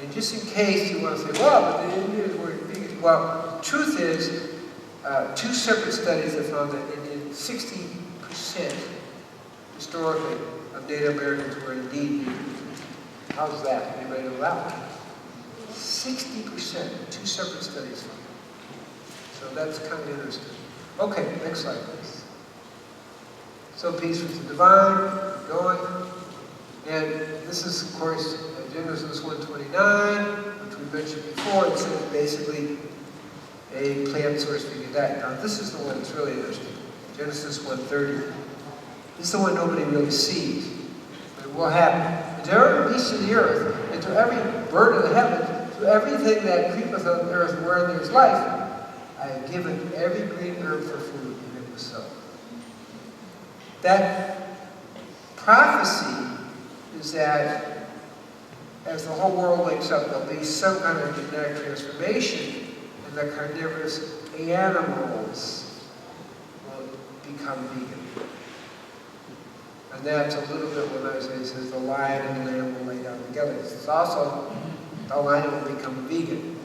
And just in case you want to say, well, but the Indians were vegan. Well, the truth is, 2 separate studies have found that in 60% historically of Native Americans were indeed vegan. How's that? Anybody know that? 60%, 2 separate studies found. So that's kind of interesting. Okay, next slide, please. So peace with the divine, keep going. And this is, of course, Genesis 1:29, which we mentioned before. It says basically a plant source vegan diet. Now, this is the one that's really interesting. Genesis 1:30. This is the one nobody really sees. But it will happen. And to every beast of the earth, and to every bird of the heavens, to everything that creepeth on the earth wherein there is life, I have given every green herb for food, and it was so. That prophecy is that as the whole world wakes up, there'll be some kind of genetic transformation, and the carnivorous animals will become vegan. And that's a little bit what Isaiah says, the lion and the lamb will lay down together. It's also, the lion will become vegan.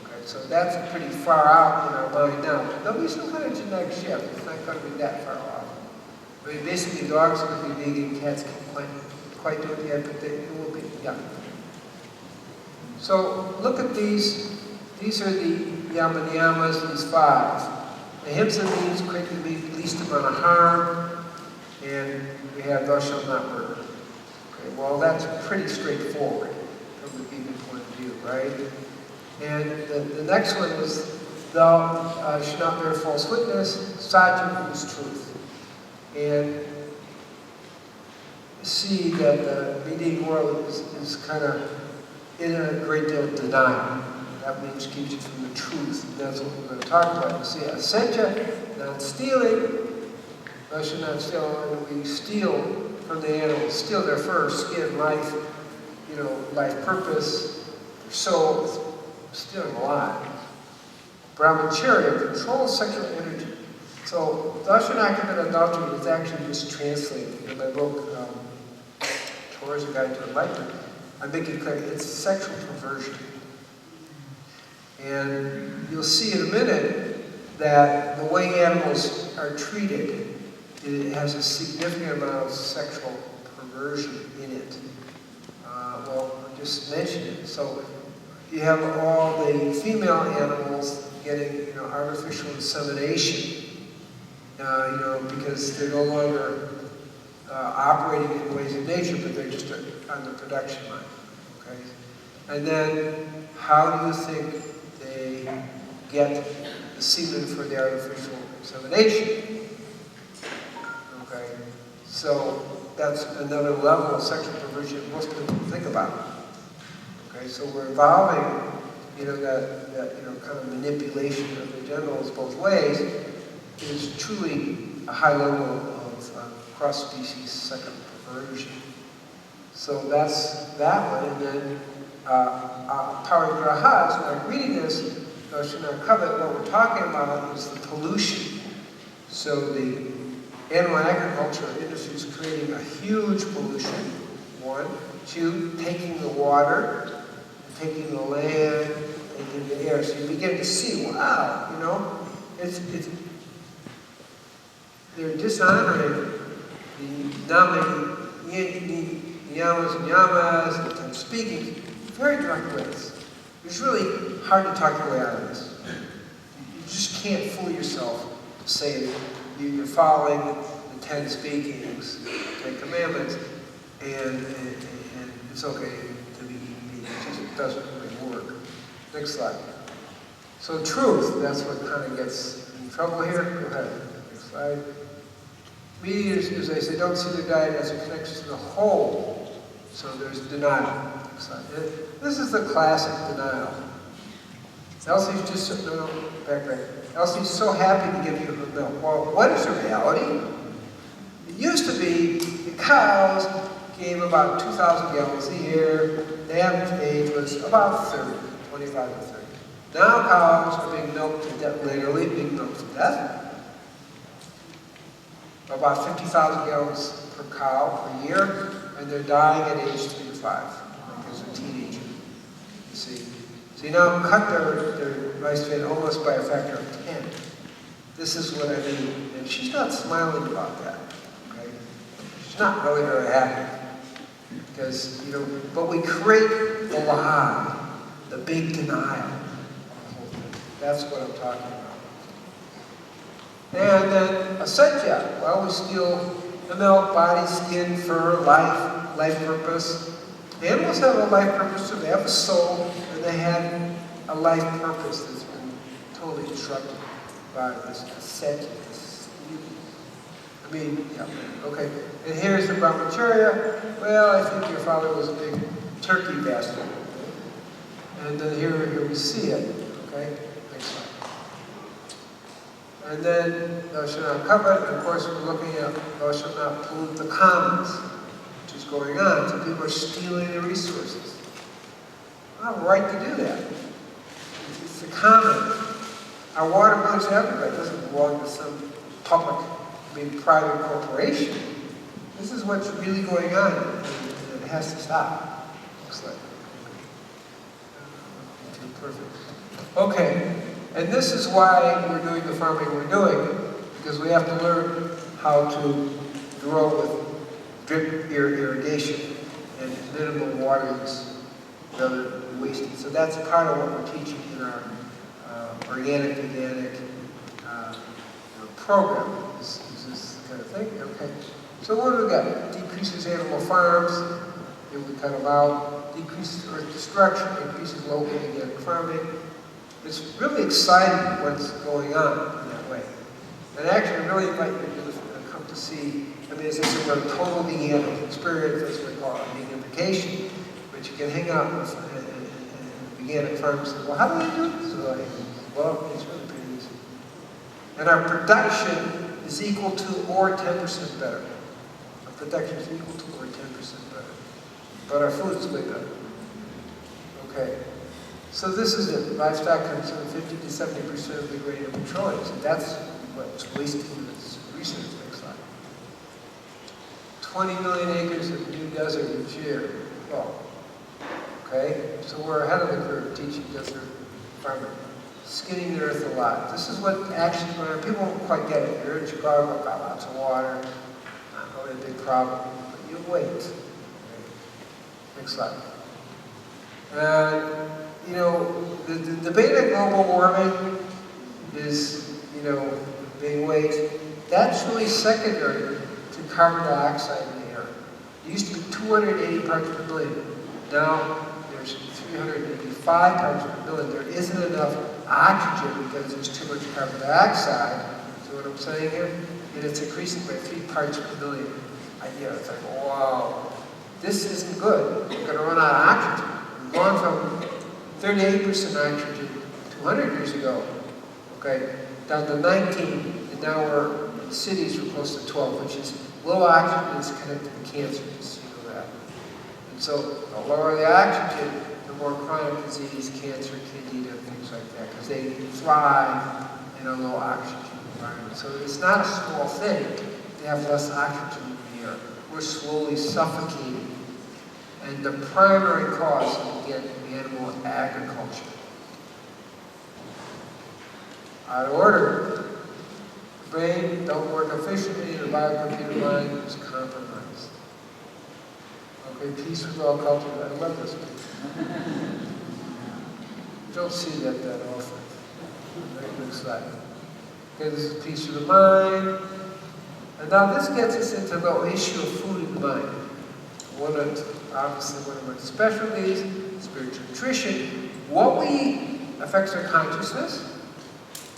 Okay, so that's pretty far out in our mind now. But there'll be some kind of genetic shift. It's not going to be that far off. I mean, basically, dogs will be vegan, cats can't quite do it yet, but they will be, yeah. So look at these. These are the yama-niyamas, these 5. The Ahimsa means create the least amount of harm, and we have thou shalt not murder. Okay, well, that's pretty straightforward from the vegan point of view, right? And the next one is thou shalt not bear false witness, Sajam is truth. And see that the medieval world is kind of in a great deal of denial. That means keeps you from the truth. And that's what we're going to talk about. You see, I sent you, not stealing. Thou shalt not steal. And we steal from the animals, steal their fur, skin, life, life purpose, their soul, stealing a lot. Brahmacharya, control sexual energy. So, thou shalt not commit adultery is actually just translated in my book, Torah's a Guide to Enlightenment. I make it clear, it's sexual perversion. And you'll see in a minute that the way animals are treated, it has a significant amount of sexual perversion in it. Well, I just mentioned it. So you have all the female animals getting, artificial insemination, because they're no longer operating in ways of nature, but they're just on the production line. Okay, and then how do you think they get the semen for the artificial insemination? Okay, so that's another level of sexual perversion most people think about. Okay, so we're evolving, that kind of manipulation of the genitals both ways is truly a high level of cross-species sexual perversion. So that's that one, and then parigrahas, when I'm reading this, should not covet, what we're talking about is the pollution. So the animal agriculture industry is creating a huge pollution, 1. 2, taking the water, taking the land, taking the air. So you begin to see, wow, they're dishonoring the yamas and yamas, and speaking very direct ways. It's really hard to talk your way out of this. You just can't fool yourself saying you're following the 10 speakings, 10 commandments, and it's okay to be eating meat. It just doesn't really work. Next slide. So truth, that's what kind of gets in trouble here. Go ahead. Next slide. Media, as I say, don't see their diet as a connection to the whole. So there's denial. Next slide. This is the classic denial. Elsie's just, Elsie's so happy to give you her milk. Well, what is the reality? It used to be the cows gave about 2,000 gallons a year. The average age was about 30, 25 to 30. Now cows are being milked to death, literally being milked to death. About 50,000 gallons per cow per year. and they're dying at age 3 to 5, like as a teenager. You see? So you now cut their lifespan almost by a factor of 10. This is what I mean. And she's not smiling about that. Okay? She's not really very happy. Because, you know, but we create the lie, the big denial. That's what I'm talking about. And then ascendja. Well, we steal the milk, body, skin, fur, life purpose. Animals have a life purpose, so they have a soul, and they have a life purpose that's been totally disrupted by this ascendja. I mean, yeah, okay. And here's the brahmacharya. Well, I think your father was a big turkey bastard. And then here we see it. Okay, next slide. And then thou shalt not covet. And of course, we're looking at thou shalt not pollute the commons, which is going on. So people are stealing the resources. I have a right to do that. It's the common. Our water belongs to everybody. It doesn't belong to some public, private corporation. This is what's really going on, and it has to stop. Looks like. Perfect. Okay, and this is why we're doing the farming we're doing, because we have to learn how to grow with drip irrigation and minimal water use rather than wasting. So that's part of what we're teaching in our organic program. This kind of thing. Okay. So what do we got? Decreases animal farms. If we cut them out. Decreases earth destruction. Increases local organic farming. It's really exciting what's going on in that way. And actually, I really invite you to come to see. I mean, as I said, we're a total vegan experience. That's what we call it, veganification. But you can hang out with veganic farms and say, well, how do you do this? Well, it's really pretty easy. And our production is equal to or 10% better. Our production is equal to or 10% better. But our food is way better. Okay. So this is it. Livestock consume 50 to 70% of the grain of petroleum. So that's what's wasted in this research. Next slide. 20 million acres of new desert each year. Well, okay. So we're ahead of the curve teaching desert farming. Skinning the earth a lot. This is what actually, people don't quite get it. You're in Chicago, got lots of water, not really a big problem, but you wait. Okay. Next slide. You know, the debate on global warming is, you know, being weight. That's really secondary to carbon dioxide in the air. It used to be 280 parts per million. Now there's 385 parts per million. There isn't enough oxygen because there's too much carbon dioxide. See what I'm saying here? And it's increasing by 3 parts per million. It's like, wow, this isn't good. We're going to run out of oxygen. We've gone from 38% oxygen 200 years ago, okay, down to 19, and now we're in cities we're close to 12, which is low oxygen is connected to cancer. Just so you know that. And so the lower the oxygen, the more chronic disease, cancer, candida, things like that, because they thrive in a low oxygen environment. So it's not a small thing to have less oxygen in the air. We're slowly suffocating. And the primary cause is, again, animal agriculture. Out of order. The brain don't work efficiently, the biocomputer mind is compromised. Okay, peace with all cultures. I love this picture. You don't see that often. Very good slide. Okay, this is peace of the mind. And now this gets us into the issue of food in the mind. Obviously one of my specialties, spiritual nutrition. What we eat affects our consciousness,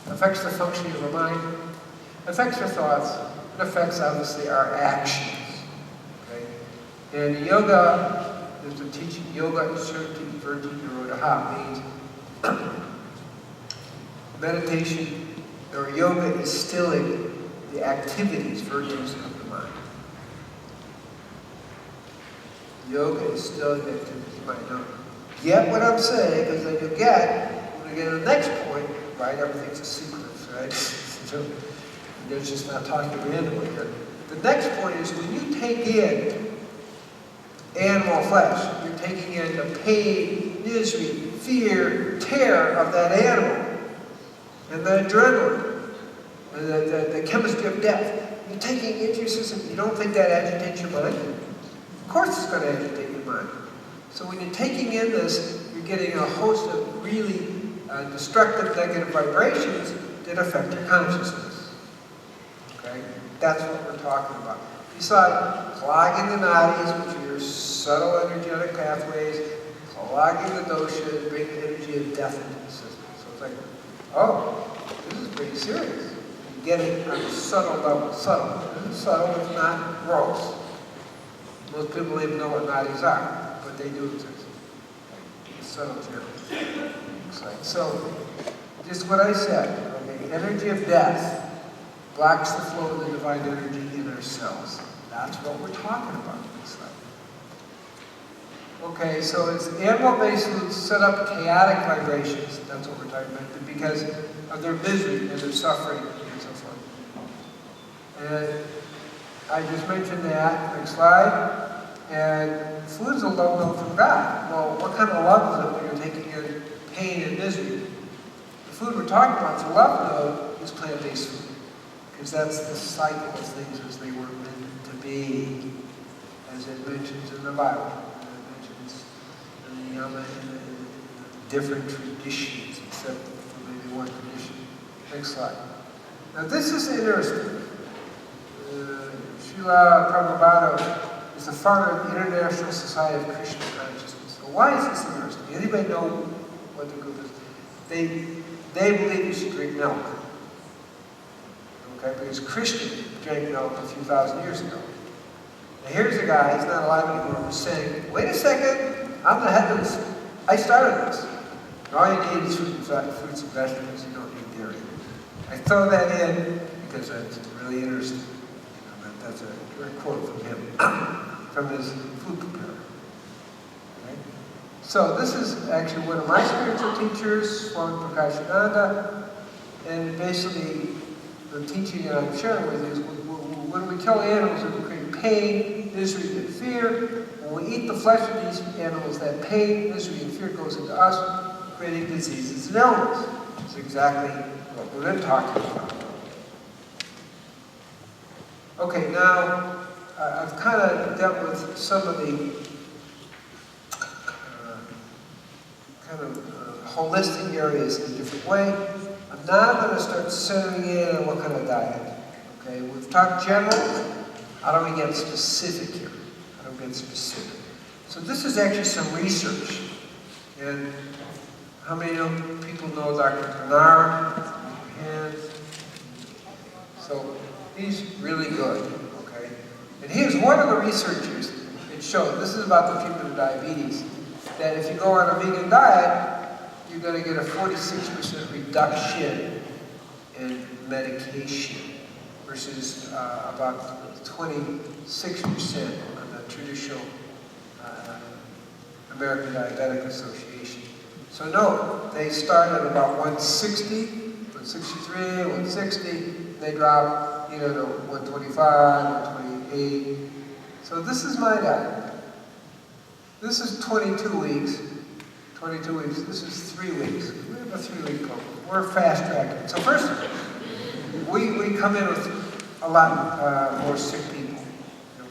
affects the functioning of our mind, affects our thoughts, and affects obviously our actions. Okay? And yoga, there's a teaching, yoga inserti virti nirodha, means meditation or yoga is stilling the activities, virtues of the mind. Yoga is still an activity you might know. Get what I'm saying, because then you'll get, when we get to the next point, right, everything's a sequence, right? So, there's just not talking randomly here. The next point is when you take in animal flesh. You're taking in the pain, misery, fear, terror of that animal, and the adrenaline, and the chemistry of death. You're taking it into your system. You don't think that agitates your mind? Of course it's going to agitate your mind. So when you're taking in this, you're getting a host of really destructive negative vibrations that affect your consciousness. Okay? That's what we're talking about. Besides clogging the nadis, which are your subtle energetic pathways, clogging the dosha, bringing energy of death into the system. So it's like, oh, this is pretty serious. You get it on a subtle level. Subtle. This is subtle, it's not gross. Most people don't even know what nadis are, but they do exist. It's subtle channels. So, just what I said, okay, energy of death blocks the flow of the divine energy in our cells. That's what we're talking about in this life. Okay, so it's animal-based foods set up chaotic vibrations. That's what we're talking about, because of their misery and their suffering and so forth. And I just mentioned that. Next slide. And food is a love note from God. Well, what kind of love is it when you're taking in pain and misery? The food we're talking about, the love note, is plant-based food. Because that's the cycle of things as they were meant to be, as it mentions in the Bible. And it mentions in the different traditions, except for maybe one tradition. Next slide. Now this is interesting. Srila Prabhupada is the founder of the International Society of Krishna Consciousness. So why is this interesting? Anybody know what the group is? They believe you should drink milk. Okay, because Christians drank milk a few thousand years ago. Now here's a guy, he's not alive anymore, who's saying, wait a second, I'm the head of this. I started this. And all you need is fruits and vegetables, you don't need dairy. I throw that in because that's really interesting. You know, that's a direct quote from him, from his food preparer. Okay? So this is actually one of my spiritual teachers, Swami Prakashananda, and basically the teaching that I'm sharing with you is when we kill animals, we create pain, misery, and fear. When we eat the flesh of these animals, that pain, misery, and fear goes into us, creating diseases and illness. It's exactly what we've been talking about. Okay, now I've kind of dealt with some of the holistic areas in a different way. I'm now going to start centering in on what kind of diet. Okay, we've talked general. How do we get specific here? How do we get specific? So this is actually some research. And how many people know Dr. Bernard? And so he's really good. Okay, and here's one of the researchers that showed, this is about the treatment of diabetes, that if you go on a vegan diet, you're going to get a 46% reduction in medication versus about 26% on the traditional American Diabetic Association. So no, they start at about 160, 163, 160, they drop either to 125, 128. So this is my diet. This is 22 weeks. 22 weeks. This is 3 weeks. We have a 3-week program. We're fast tracking. So first, we come in with a lot more sick people.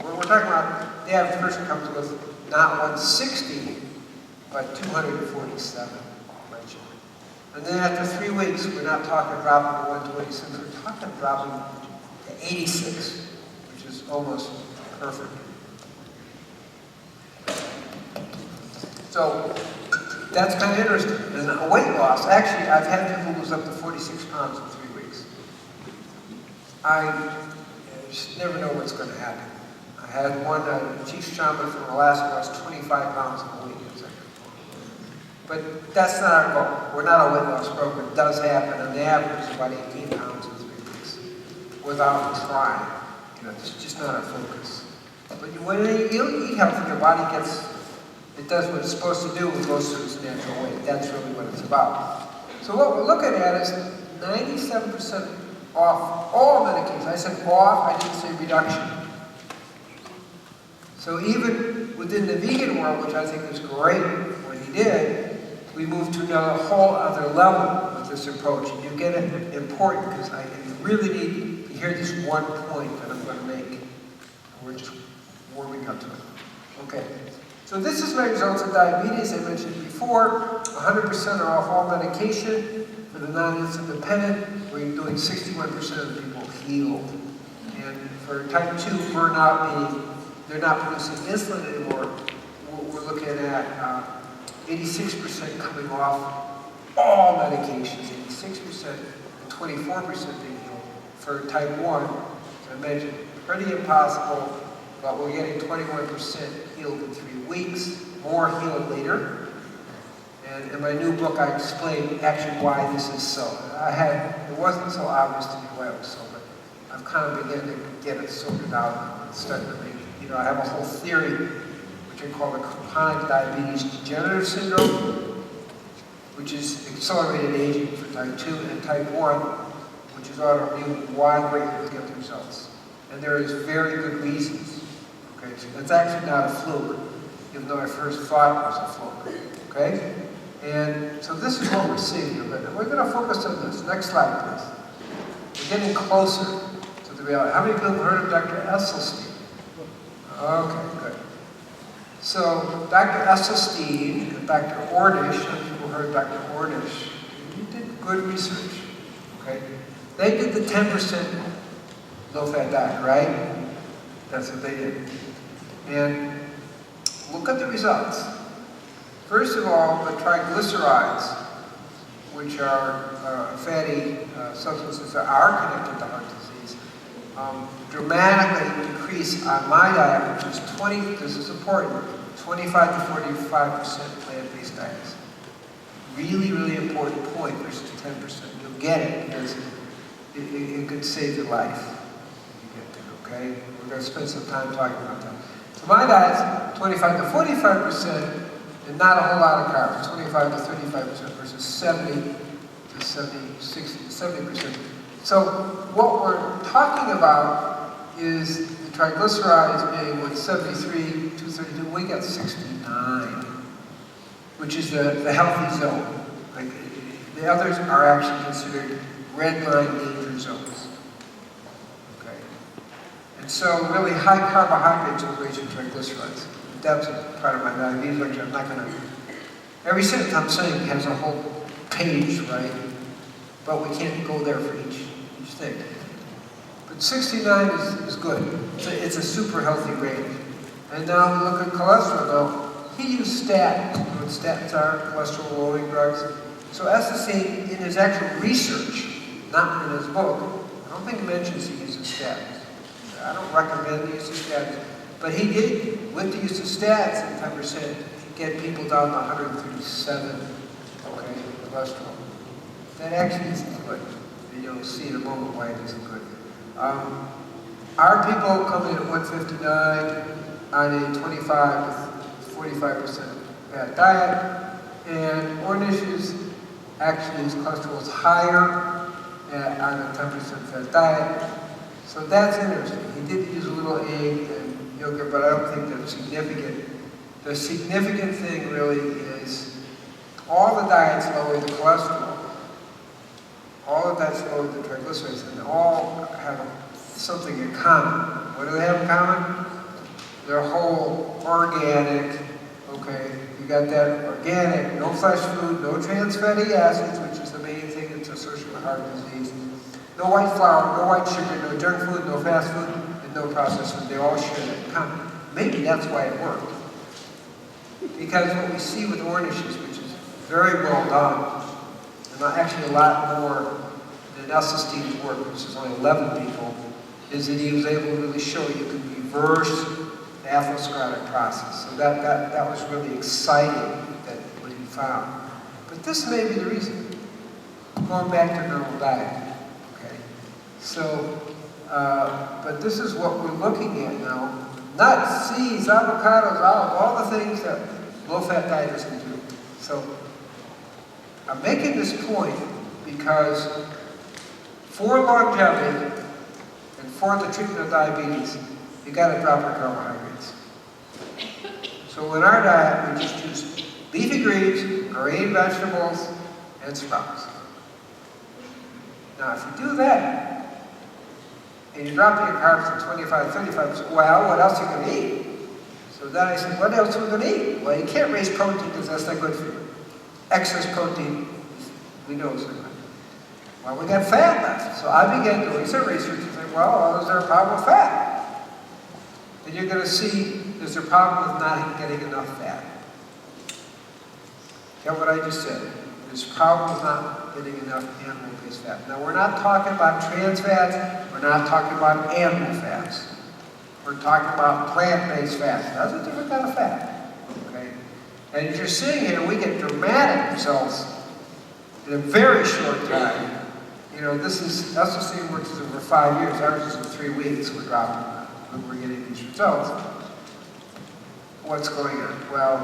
We're talking about the average person comes with not 160, but 247. And then after 3 weeks, we're not talking dropping to 126. We're talking dropping to 86, which is almost perfect. So that's kind of interesting. And weight loss, actually, I've had people lose up to 46 pounds in 3 weeks. I just never know what's going to happen. I had one chief shaman from Alaska lost 25 pounds in a week. But that's not our goal. We're not a weight loss program. It does happen. On the average, it's about 18 pounds in 3 weeks without trying. You know, it's just not our focus. But when you eat healthy, your body it does what it's supposed to do and goes through its natural way. That's really what it's about. So what we're looking at is 97% off all medications. I said off, I didn't say reduction. So even within the vegan world, which I think is great, what he did, we moved to a whole other level with this approach. And you get it important because I really need to hear this one point that I'm going to make. We're just warming up to it. Okay. So this is my results of diabetes. I mentioned before, 100% are off all medication. For the non-insulin dependent, we're doing 61% of the people healed. And for type 2 burnout, meaning they're not producing insulin anymore, we're looking at 86% coming off all medications, 86% and 24% being healed. For type 1, as I mentioned, pretty impossible, but we're getting 21% healed in 3 weeks, more healed later. And in my new book, I explain actually why this is so. It wasn't so obvious to me why it was so, but I've kind of begun to get it sorted out and starting to make, I have a whole theory, which I call the chronic diabetes degenerative syndrome, which is accelerated aging for type 2, and type 1, which is autoimmune, why we're able to get the results. And there is very good reasons. Okay, so it's actually not a fluke, even though I first thought it was a fluke. Okay? And so this is what we're seeing here, but we're going to focus on this. Next slide, please. We're getting closer to the reality. How many people have heard of Dr. Esselstyn? Okay, good. So Dr. Esselstyn and Dr. Ornish, some people heard Dr. Ornish, he did good research. Okay? They did the 10% low-fat diet, right? That's what they did. And look at the results. First of all, the triglycerides, which are fatty substances that are connected to heart disease, dramatically decrease on my diet, which is this is important, 25 to 45% plant-based diets. Really, really important point versus 10%. You'll get it because it could save your life. You get it, okay? We're going to spend some time talking about that. So my diet's 25 to 45%. And not a whole lot of carbs, 25 to 35% versus 60 to 70%. So what we're talking about is the triglycerides being 173, 232, we got 69, which is the healthy zone. Like, the others are actually considered red line danger zones. Okay. And so really high carbohydrates will raise your triglycerides. That's a part of my diabetes lecture. I'm not going to... Every sentence I'm saying has a whole page, right? But we can't go there for each thing. But 69 is good. It's a super healthy range. And now we look at cholesterol. Now, he used statins. You know what statins are? Cholesterol-lowering drugs. So Esselstyn, in his actual research, not in his book, I don't think he mentions he uses statins. I don't recommend the use of statins. But he did, with the use of statins and 10%, get people down to 137, okay, cholesterol. That actually isn't good. And you'll see in a moment why it isn't good. Our people come in at 159 on a 25 to 45% fat diet, and Ornish's actually his cholesterol is higher on a 10% fat diet. So that's interesting. He did use a little egg and yogurt, but I don't think that's significant. The significant thing really is all the diets lower the cholesterol, all of that's lower the triglycerides, and they all have something in common. What do they have in common? They're whole, organic, okay? You got that organic, no fresh food, no trans fatty acids, which is the main thing that's associated with heart disease. No white flour, no white sugar, no junk food, no fast food, and no processed food. They all share that in common. Maybe that's why it worked. Because what we see with Ornish's, which is very well done, and actually a lot more than Esselstyn's work, which is only 11 people, is that he was able to really show you can reverse the atherosclerotic process. So that was really exciting, that what he found. But this may be the reason. Going back to normal diet. Okay. So, but this is what we're looking at now. Nuts, seeds, avocados, olives, all the things that low-fat dieters can do. So, I'm making this point because for longevity and for the treatment of diabetes, you got to drop your carbohydrates. So in our diet, we just choose leafy greens, green vegetables, and sprouts. Now, if you do that, and you drop your carbs to 25, 35%, well, what else are you going to eat? So then I said, what else are we going to eat? Well, you can't raise protein because that's not good for you. Excess protein, we know is not good. Well, we got fat left. So I began doing some research and said, well, is there a problem with fat? And you're going to see there's a problem with not getting enough fat. Get what I just said? There's a problem with not getting enough animal-based fat. Now, we're not talking about trans fats. We're not talking about animal fats. We're talking about plant-based fats. That's a different kind of fat. Okay? And as you're seeing here, we get dramatic results in a very short time. You know, that's the same works over 5 years. Ours is in 3 weeks. We're dropping when we're getting these results. What's going on? Well,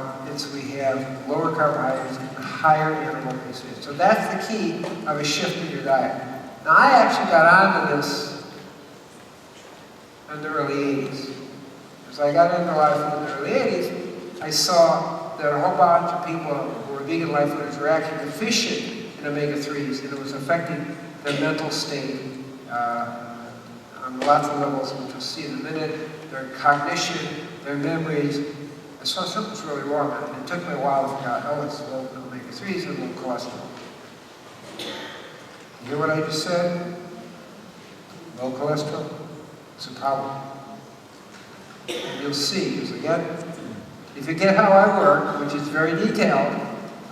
we have lower carbohydrates and higher animal-based fats. So that's the key of a shift in your diet. Now, I actually got onto this in the early 80s. As I got into life food in the early 80s, I saw that a whole bunch of people who were vegan life fooders were actually deficient in omega-3s, and it was affecting their mental state on lots of levels, which we'll see in a minute, their cognition, their memories. I saw something was really wrong, and it took me a while to figure out, oh, it's low omega-3s and low cholesterol. You hear what I just said? Low cholesterol? It's a problem. And you'll see, because again, if you get how I work, which is very detailed,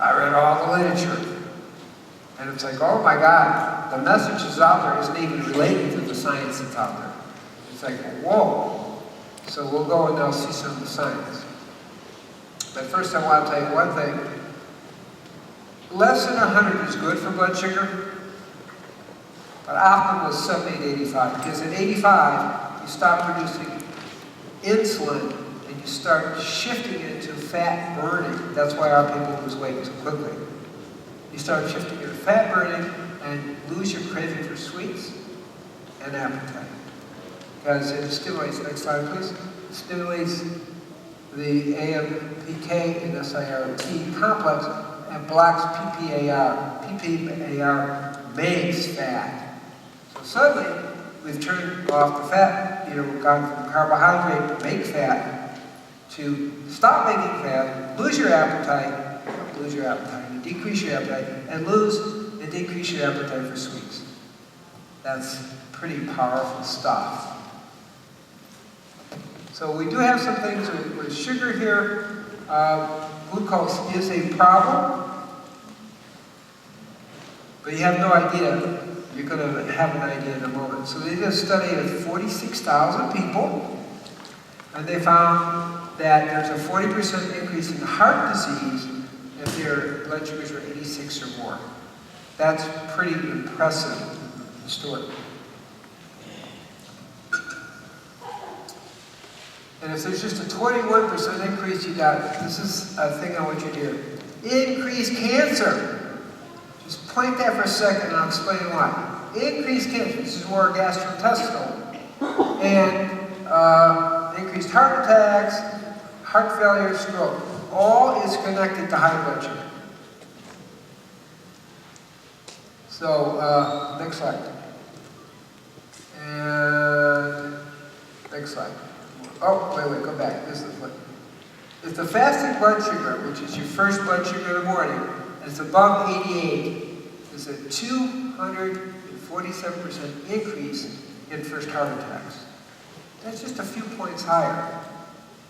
I read all the literature. And it's like, oh my God, the message is out there isn't even related to the science that's out there. It's like, whoa. So we'll go and now see some of the science. But first I want to tell you one thing. Less than 100 is good for blood sugar, but optimal is 70 to 85. Because at 85, you stop producing insulin and you start shifting it into fat burning. That's why our people lose weight so quickly. You start shifting into fat burning and lose your craving for sweets and appetite. Because it stimulates, next slide please, it stimulates the AMPK and SIRT complex and blocks PPAR. PPAR makes fat. So suddenly, we've turned off the fat, gone from carbohydrate, make fat, to stop making fat, lose your appetite, decrease your appetite, and decrease your appetite for sweets. That's pretty powerful stuff. So we do have some things with sugar here. Glucose is a problem, but you have no idea. You're going to have an idea in a moment. So they did a study of 46,000 people, and they found that there's a 40% increase in heart disease if their blood sugars are 86 or more. That's pretty impressive story. And if there's just a 21% increase, this is a thing I want you to hear. Increased cancer. Just point that for a second and I'll explain why. Increased cancer, this is more gastrointestinal. And increased heart attacks, heart failure, stroke. All is connected to high blood sugar. So, next slide. And next slide. Oh, wait, go back. This is what. If the fasting blood sugar, which is your first blood sugar in the morning, is above 88, there's a 247% increase in first heart attacks. That's just a few points higher.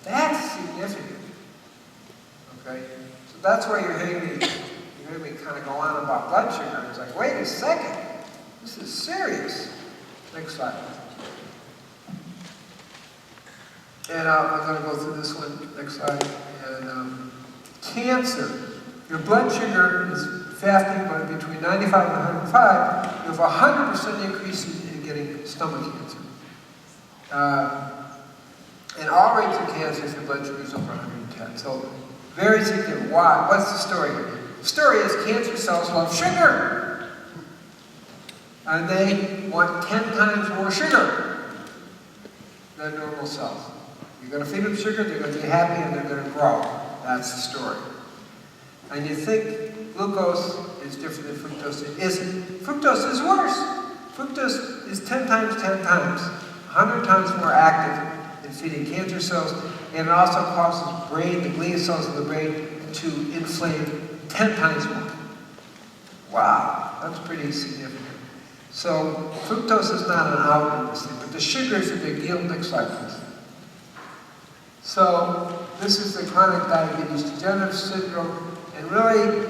That's significant. Okay? So that's why you're hearing me kind of go on about blood sugar. It's like, wait a second. This is serious. Next slide. And I'm going to go through this one, next slide. And cancer. Your blood sugar is fasting, but between 95 and 105, you have a 100% increase in getting stomach cancer. And all rates of cancer if your blood sugar is over 110. So, very significant. Why? What's the story? The story is cancer cells love sugar. And they want 10 times more sugar than normal cells. You're going to feed them sugar, they're going to be happy, and they're going to grow. That's the story. And you think glucose is different than fructose. It isn't. Fructose is worse. Fructose is 10 times, 100 times more active in feeding cancer cells, and it also causes the glial cells in the brain to inflame 10 times more. Wow, that's pretty significant. So fructose is not an outlet in this thing, but the sugar is a big deal. Next slide, please. So this is the chronic diabetes degenerative syndrome, and really,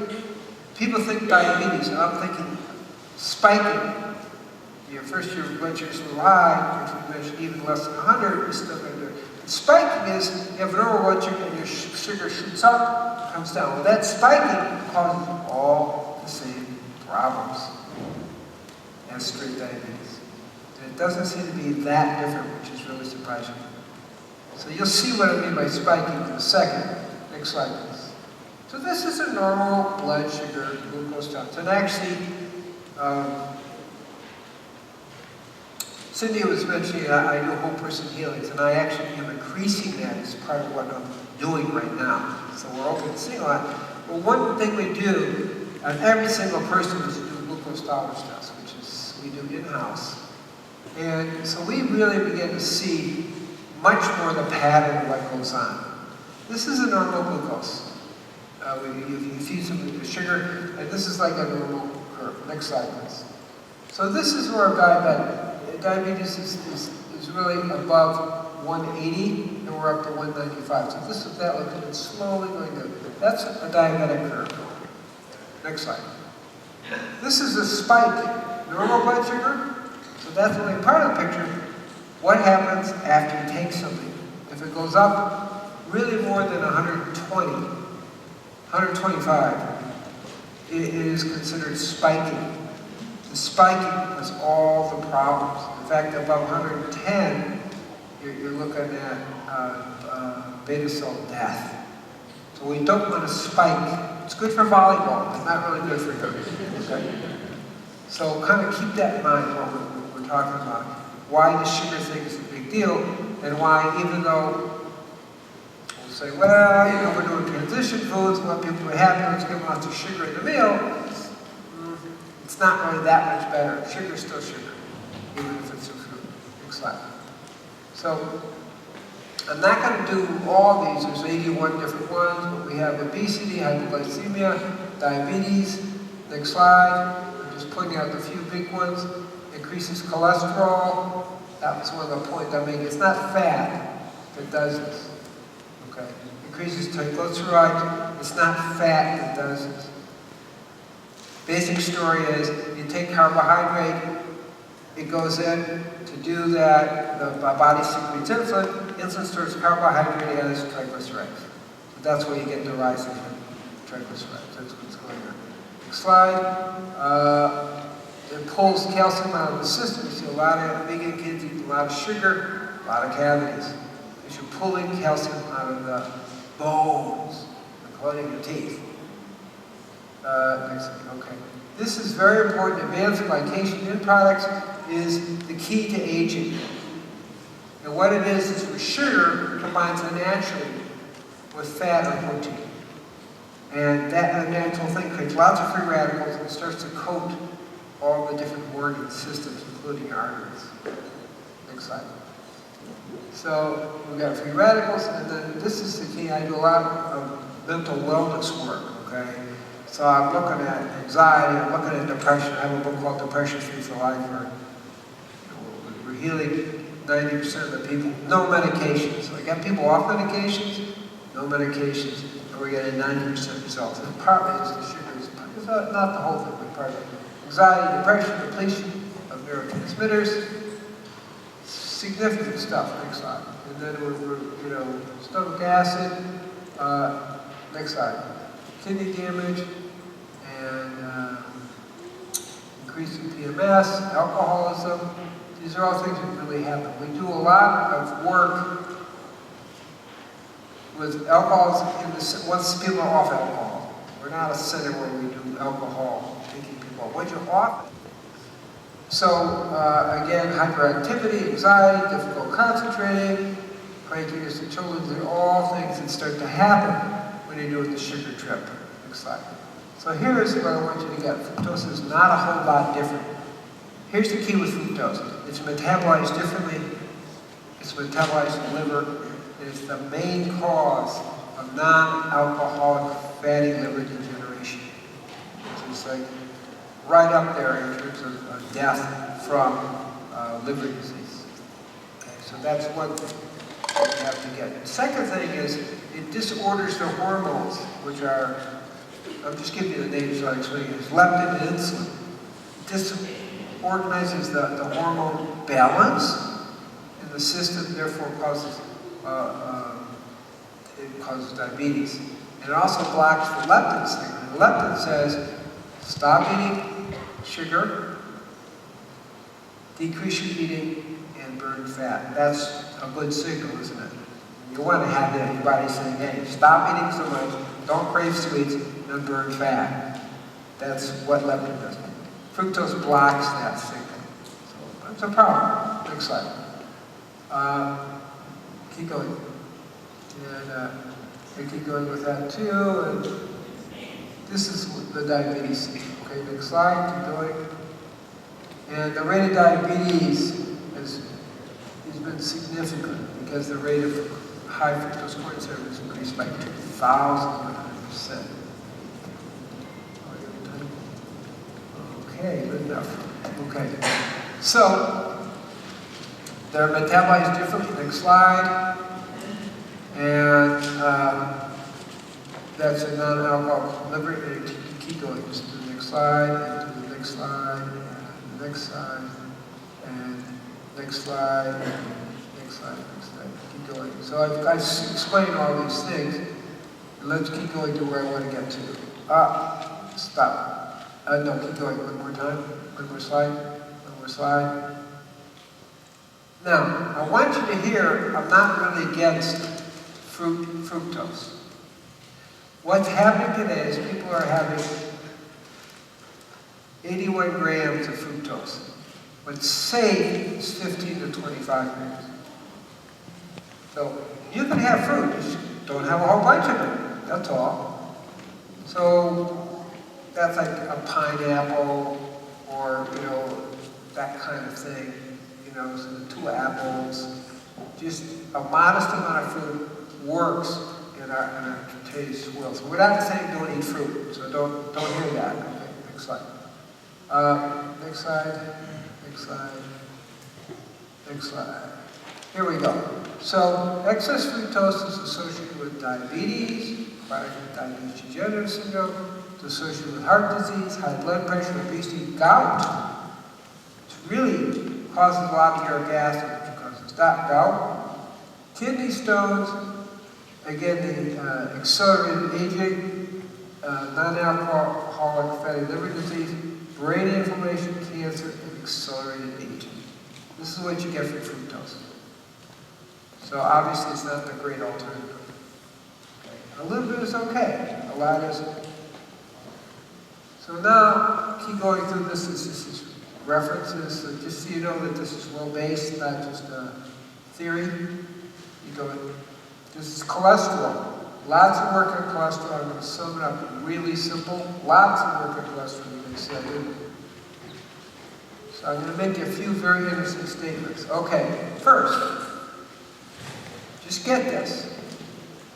people think diabetes, and I'm thinking spiking. Your first year blood sugars were high, if you measure even less than 100, you're still going to do it. Spiking is, you have an normal blood sugar and your sugar shoots up, comes down. Well, that spiking causes all the same problems as straight diabetes. And it doesn't seem to be that different, which is really surprising. So you'll see what I mean by spiking in a second. Next slide, please. So this is a normal blood sugar glucose test. And actually, Cyndi was mentioning I do whole person healings, and I actually am increasing that as part of what I'm doing right now. So we're open to seeing a lot. Well, one thing we do on every single person is do a glucose tolerance test, which is we do in-house. And so we really begin to see much more the pattern of what goes on. This is a normal glucose. You feed some of the sugar, and this is like a normal curve. Next slide, please. So this is where diabetes is really above 180, and we're up to 195. So this is that, like it's slowly going up. That's a diabetic curve. Next slide. This is a spike, normal blood sugar. So that's only part of the picture. What happens after you take something? If it goes up really more than 120, 125, it is considered spiking. The spiking is all the problems. In fact, above 110, you're looking at beta cell death. So we don't want to spike. It's good for volleyball, but not really good for you. Okay? So kind of keep that in mind what we're talking about. Why the sugar thing is a big deal, and why even though we'll say, well, we're doing transition foods, we want people to be happy, let's give them lots of sugar in the meal. It's not really that much better. Sugar is still sugar, even if it's a fruit. Next slide. So, I'm not going to do all these. There's 81 different ones, but we have obesity, hypoglycemia, diabetes. Next slide. I'm just pointing out the few big ones. Increases cholesterol. That was one of the points I'm making. It's not fat that does this. Okay. Increases triglyceride. It's not fat that does this. Basic story is you take carbohydrate, it goes in to do that, the body secretes insulin stores carbohydrate and triglycerides. So that's where you get the rise in triglycerides. That's what's going on. Next slide. It pulls calcium out of the system. You see a lot of vegan kids eat a lot of sugar, a lot of cavities. Because you're pulling calcium out of the bones, including the teeth. Next slide. Okay. This is very important. Advanced glycation in products is the key to aging. And what it is where sugar combines naturally with fat or protein. And that unnatural thing creates lots of free radicals and starts to coat all the different organ systems, including arteries. Next slide. So we've got free radicals, and then this is the key. I do a lot of mental wellness work, okay? So I'm looking at anxiety, I'm looking at depression. I have a book called Depression Free for Life, where we're healing 90% of the people. No medications. So I got people off medications, no medications, and we're getting 90% results. And partly it's the sugars, it's not the whole thing, but partly. Anxiety, depression, depletion of neurotransmitters, significant stuff. Next slide. And then we're stomach acid. Next slide. Kidney damage and increasing PMS, alcoholism. These are all things that really happen. We do a lot of work with alcohols once people are off alcohol. We're not a center where we do alcohol, taking people off. Once you're off, so again, hyperactivity, anxiety, difficult concentrating, pancreas, the children, they're all things that start to happen when you're doing the sugar trip. Next slide. So here's what I want you to get. Fructose is not a whole lot different. Here's the key with fructose. It's metabolized differently. It's metabolized in the liver. It's the main cause of non-alcoholic fatty liver degeneration. So it's like right up there in terms of death from liver disease. Okay, so that's one thing that you have to get. The second thing is it disorders the hormones, which are, I'm just giving you the names so I explain it. It's leptin and insulin. It disorganizes the hormone balance in the system, therefore causes it causes diabetes. And it also blocks the leptin signal. And leptin says, stop eating sugar, decrease your eating, and burn fat. That's a good signal, isn't it? You want to have that in your body saying, hey, stop eating so much, don't crave sweets, and burn fat. That's what leptin does. Fructose blocks that signal. So that's a problem. Next slide. Keep going. And we keep going with that too. And this is the diabetes. Okay, next slide. Keep going. And the rate of diabetes has been significant because the rate of high fructose corn syrup has increased by 2,100%. Okay, good enough. Okay. So, they're metabolized differently. Next slide. And that's a non-alcoholic liver. Keep going. Just to the next slide, and to the next slide, and the next slide, and next slide, and next slide, next slide. Keep going. So I've explained all these things. And let's keep going to where I want to get to. Stop. No, keep going. One more time. One more slide. One more slide. Now, I want you to hear, I'm not really against fructose. What's happening today is people are having 81 grams of fructose. What's safe is 15 to 25 grams. So you can have fruit, just don't have a whole bunch of it. That's all. So that's like a pineapple or, that kind of thing. So 2 apples. Just a modest amount of fruit works in our today's world. So we're not saying don't eat fruit. So don't hear that. Okay, next slide. Next slide. Next slide. Next slide. Here we go. So excess fructose is associated with diabetes, chronic diabetes degenerative syndrome, it's associated with heart disease, high blood pressure, obesity, gout. It really causes a lot of uric acid, which causes gout, kidney stones, again the accelerated aging, non-alcoholic fatty liver disease, brain inflammation, cancer, and accelerated aging. This is what you get from fructose. So obviously it's not a great alternative. Okay. A little bit is okay, a lot isn't. So now, keep going through this. This is references, so just so you know that this is well-based, not just theory. You go, this is cholesterol. Lots of work on cholesterol. I'm going to sum it up really simple. Lots of work on cholesterol, you may say. So I'm going to make a few very interesting statements. Okay, first, just get this.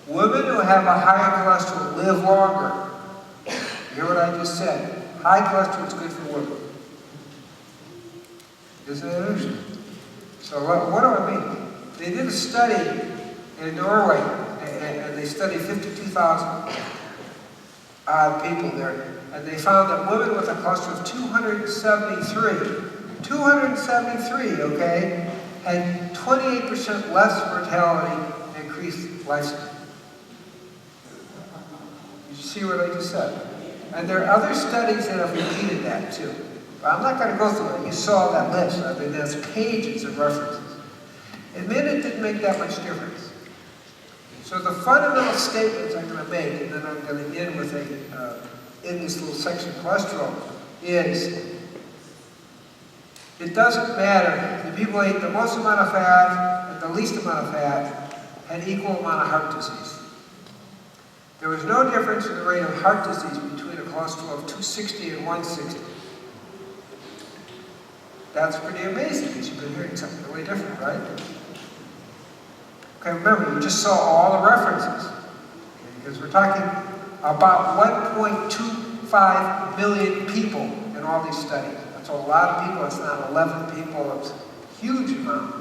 Women who have a higher cholesterol live longer. You hear what I just said? High cholesterol is good for women. Isn't that interesting? So what do I mean? They did a study in Norway, and they studied 52,000 people there, and they found that women with a cholesterol of 273, okay, had 28% less mortality and increased lifespan. You see what I just said? And there are other studies that have repeated that too. But I'm not going to go through it. You saw that list. I mean, there's pages of references. Admit it didn't make that much difference. So the fundamental statements I'm going to make, and then I'm going to end with in this little section, cholesterol, is it doesn't matter if people eat the most amount of fat and the least amount of fat, had equal amount of heart disease. There was no difference in the rate of heart disease between a cholesterol of 260 and 160. That's pretty amazing, because you've been hearing something really different, right? Okay, remember, you just saw all the references. Okay, because we're talking about 1.25 million people in all these studies. That's a lot of people. It's not 11 people. It's a huge amount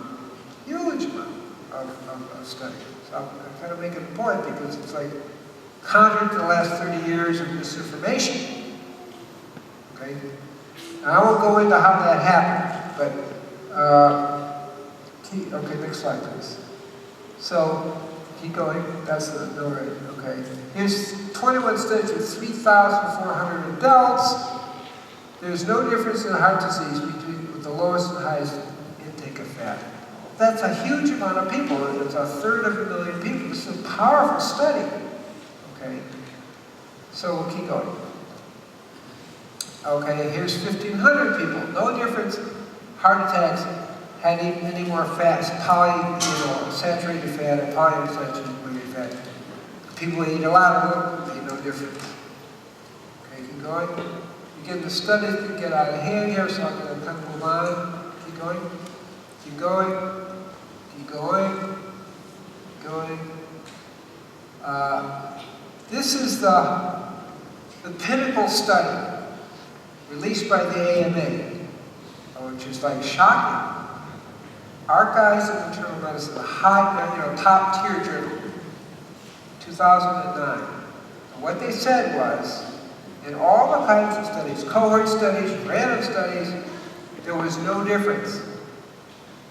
of studies. So I'm kind of making a point, because it's like counter to the last 30 years of misinformation. Okay? Now I won't go into how that happened, but okay, next slide, please. So, keep going. That's the no rate. Okay. Here's 21 studies with 3,400 adults. There's no difference in heart disease between the lowest and highest intake of fat. That's a huge amount of people. It's a third of a million people. This is a powerful study. Okay. So we'll keep going. Okay, here's 1,500 people. No difference. Heart attacks had any more fats, saturated fat and polyunsaturated fat. People who eat a lot of them, made no difference. Okay, keep going. Again, the studies can get out of hand here, so I'm going to kind of move on. Keep going. Keep going. Keep going. Keep going. This is the pinnacle study released by the AMA, which is like shocking. Archives of Internal Medicine, the top tier journal, 2009. And what they said was, in all the kinds of studies, cohort studies, random studies, there was no difference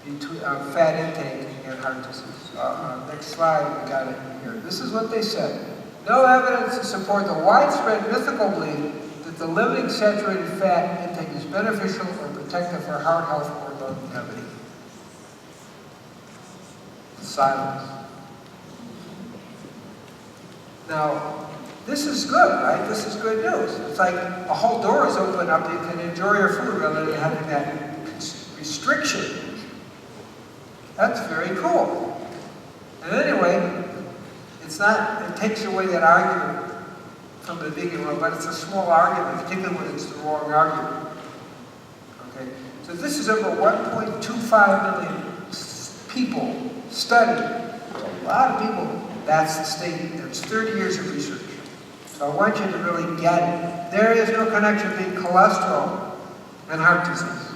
between fat intake and heart disease. Next slide, we got it here. This is what they said. No evidence to support the widespread mythical belief that the limiting saturated fat intake is beneficial or protective for heart health or longevity. Silence. Now, this is good, right? This is good news. It's like a whole door is open up. You can enjoy your food rather than having that restriction. That's very cool. And anyway, it's not, it takes away that argument from the vegan world, but it's a small argument, particularly when it's the wrong argument. Okay? So this is over 1.25 million people studied. A lot of people, that's the statement. There's 30 years of research. So I want you to really get it. There is no connection between cholesterol and heart disease.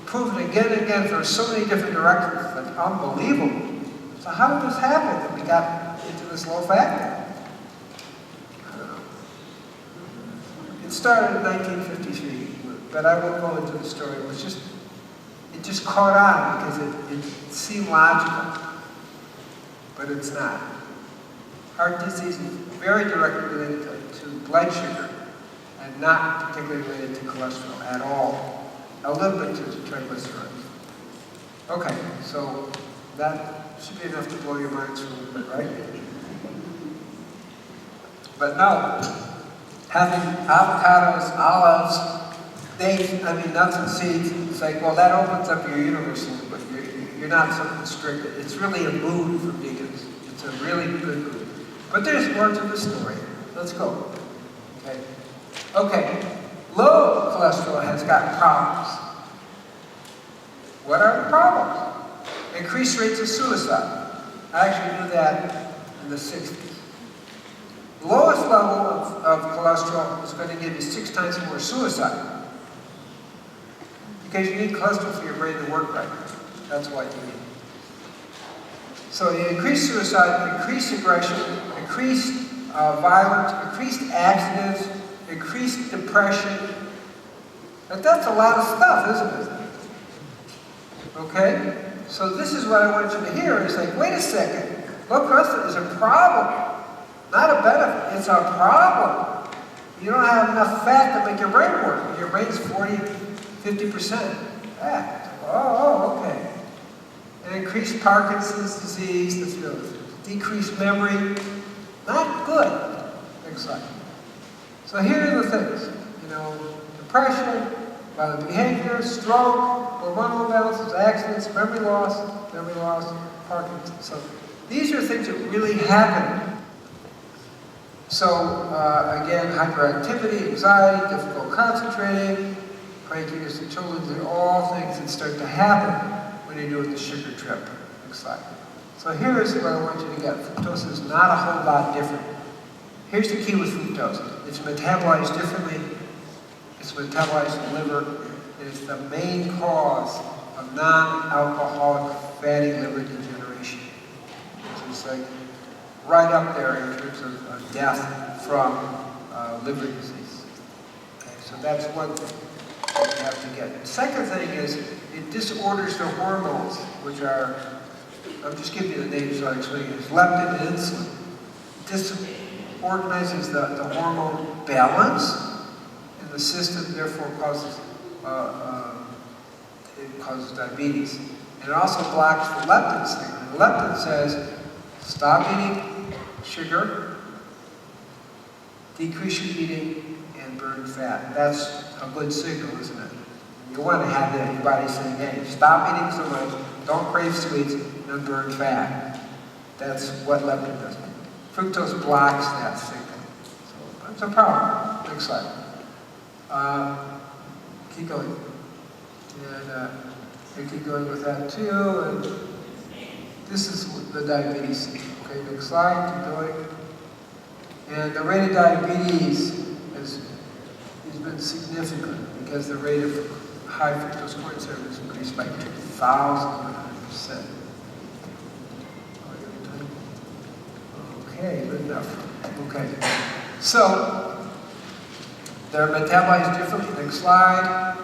Proven again and again for so many different directions. It's like unbelievable. So how did this happen that we got into this low fat? I don't know. It started in 1953, but I won't go into the story. It just caught on because it seemed logical, but it's not. Heart disease is very directly related to blood sugar and not particularly related to cholesterol at all. A little bit to triglycerides. Okay, so that should be enough to blow your minds for a little bit, right? But no, having avocados, olives, nuts and seeds, it's like, well, that opens up your universe a little bit. You're not so constricted. It's really a mood for vegans. It's a really good mood. But there's more to the story. Let's go. Okay. Low cholesterol has got problems. What are the problems? Increased rates of suicide. I actually knew that in the 60s. The lowest level of cholesterol is going to give you 6 times more suicide. Because you need cholesterol for your brain to work right. That's why you need it. So you increase suicide, increased aggression, increased violence, increased accidents, increased depression. But that's a lot of stuff, isn't it? Okay? So this is what I want you to hear. It's like, wait a second. Low cholesterol is a problem. Not a benefit. It's a problem. You don't have enough fat to make your brain work. Your brain's 50% fat. Oh, okay. And increased Parkinson's disease, that's really decreased memory. Not good. Next slide. So here are the things. Depression, violent behavior, stroke, hormonal imbalances, accidents, memory loss, Parkinson's. So These are things that really happen. So, again, hyperactivity, anxiety, difficult concentrating, crankiness in children, they're all things that start to happen when you're doing the sugar trip. Next slide. So here's what I want you to get. Fructose is not a whole lot different. Here's the key with fructose. It's metabolized differently. It's metabolized in the liver. And it's the main cause of non-alcoholic fatty liver degeneration. So it's like right up there in terms of death from liver disease. Okay, so that's one thing that you have to get. The second thing is it disorders the hormones, which are, I'll just give you the names so I'll explain it. It's leptin and insulin. It disorganizes the hormone balance in the system, therefore causes it causes diabetes. And it also blocks the leptin signal. And leptin says, stop eating sugar, decrease your eating, and burn fat. That's a good signal, isn't it? You want to have that in your body saying, hey, stop eating so much, don't crave sweets, and burn fat. That's what leptin does. Fructose blocks that signal. So that's a problem. Next slide. Keep going. And you keep going with that too. And this is the diabetes. Okay, next slide. Keep going. And the rate of diabetes has been significant because the rate of high fructose corn syrup has increased by 2,100%. Okay, good enough. Okay. So, they're metabolized differently. Next slide.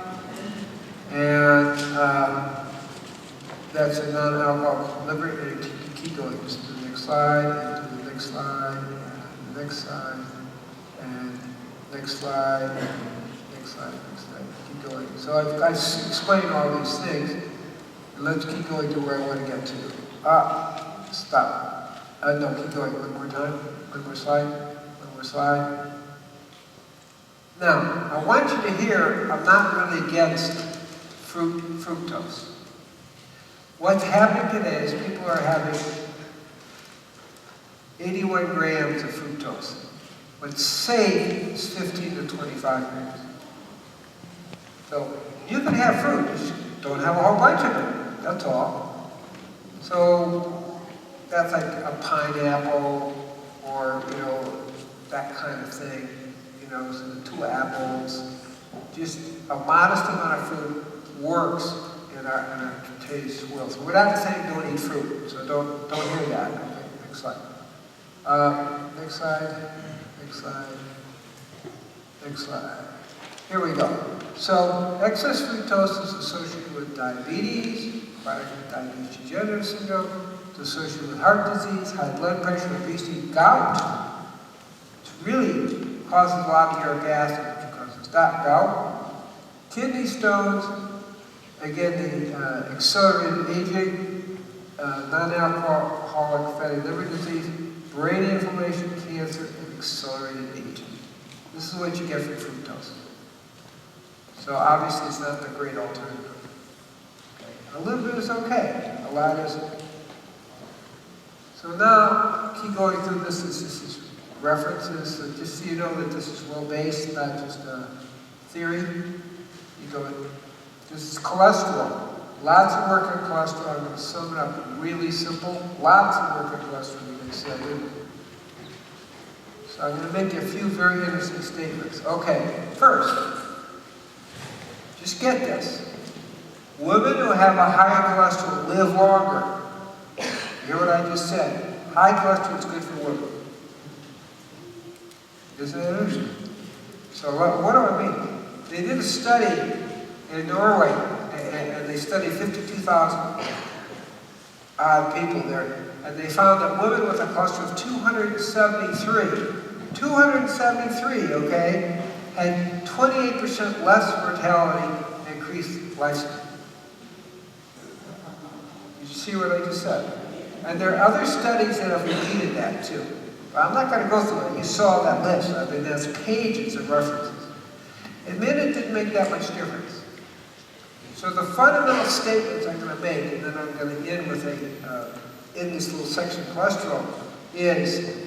And that's a non-alcoholic liver. And keep going. Just to the next slide, and to the next slide, and the next slide, and next slide, and next slide, next slide. Keep going. So I've explained all these things. Let's keep going to where I want to get to. Stop. No, keep going. One more time. One more slide. One more slide. Now, I want you to hear, I'm not really against fructose. What's happening today is people are having 81 grams of fructose. What's safe is 15 to 25 grams. So, you can have fruit, just don't have a whole bunch of it. That's all. So, that's like a pineapple or, that kind of thing. So 2 apples. Just a modest amount of fruit works in our today's world. So we're not saying don't eat fruit. So don't hear that. Okay, next slide. Next slide. Next slide. Next slide. Here we go. So excess fructose is associated with diabetes, chronic diabetes degenerative syndrome. It's associated with heart disease, high blood pressure, obesity, gout. It's really causes a lot of uric acid, which causes gout, kidney stones, again the accelerated aging, non-alcoholic fatty liver disease, brain inflammation, cancer, and accelerated aging. This is what you get from fructose. So obviously it's not the great alternative. Okay. A little bit is okay, a lot isn't. So now, keep going through this. This is references, so just so you know that this is well-based, not just a theory. You go, this is cholesterol. Lots of work on cholesterol. I'm going to sum it up really simple. Lots of work on cholesterol, you can say. So I'm going to make a few very interesting statements. Okay, first, just get this. Women who have a higher cholesterol live longer. Hear what I just said. High cholesterol is good for women. Isn't it interesting? So what do I mean? They did a study in Norway, and they studied 52,000 people there, and they found that women with a cholesterol of 273, okay, had 28% less mortality and increased lifespan. You see what I just said? And there are other studies that have repeated that too. I'm not going to go through it. You saw that list. I mean, there's pages of references. Admit it didn't make that much difference. So the fundamental statements I'm going to make, and then I'm going to end with in this little section, cholesterol, is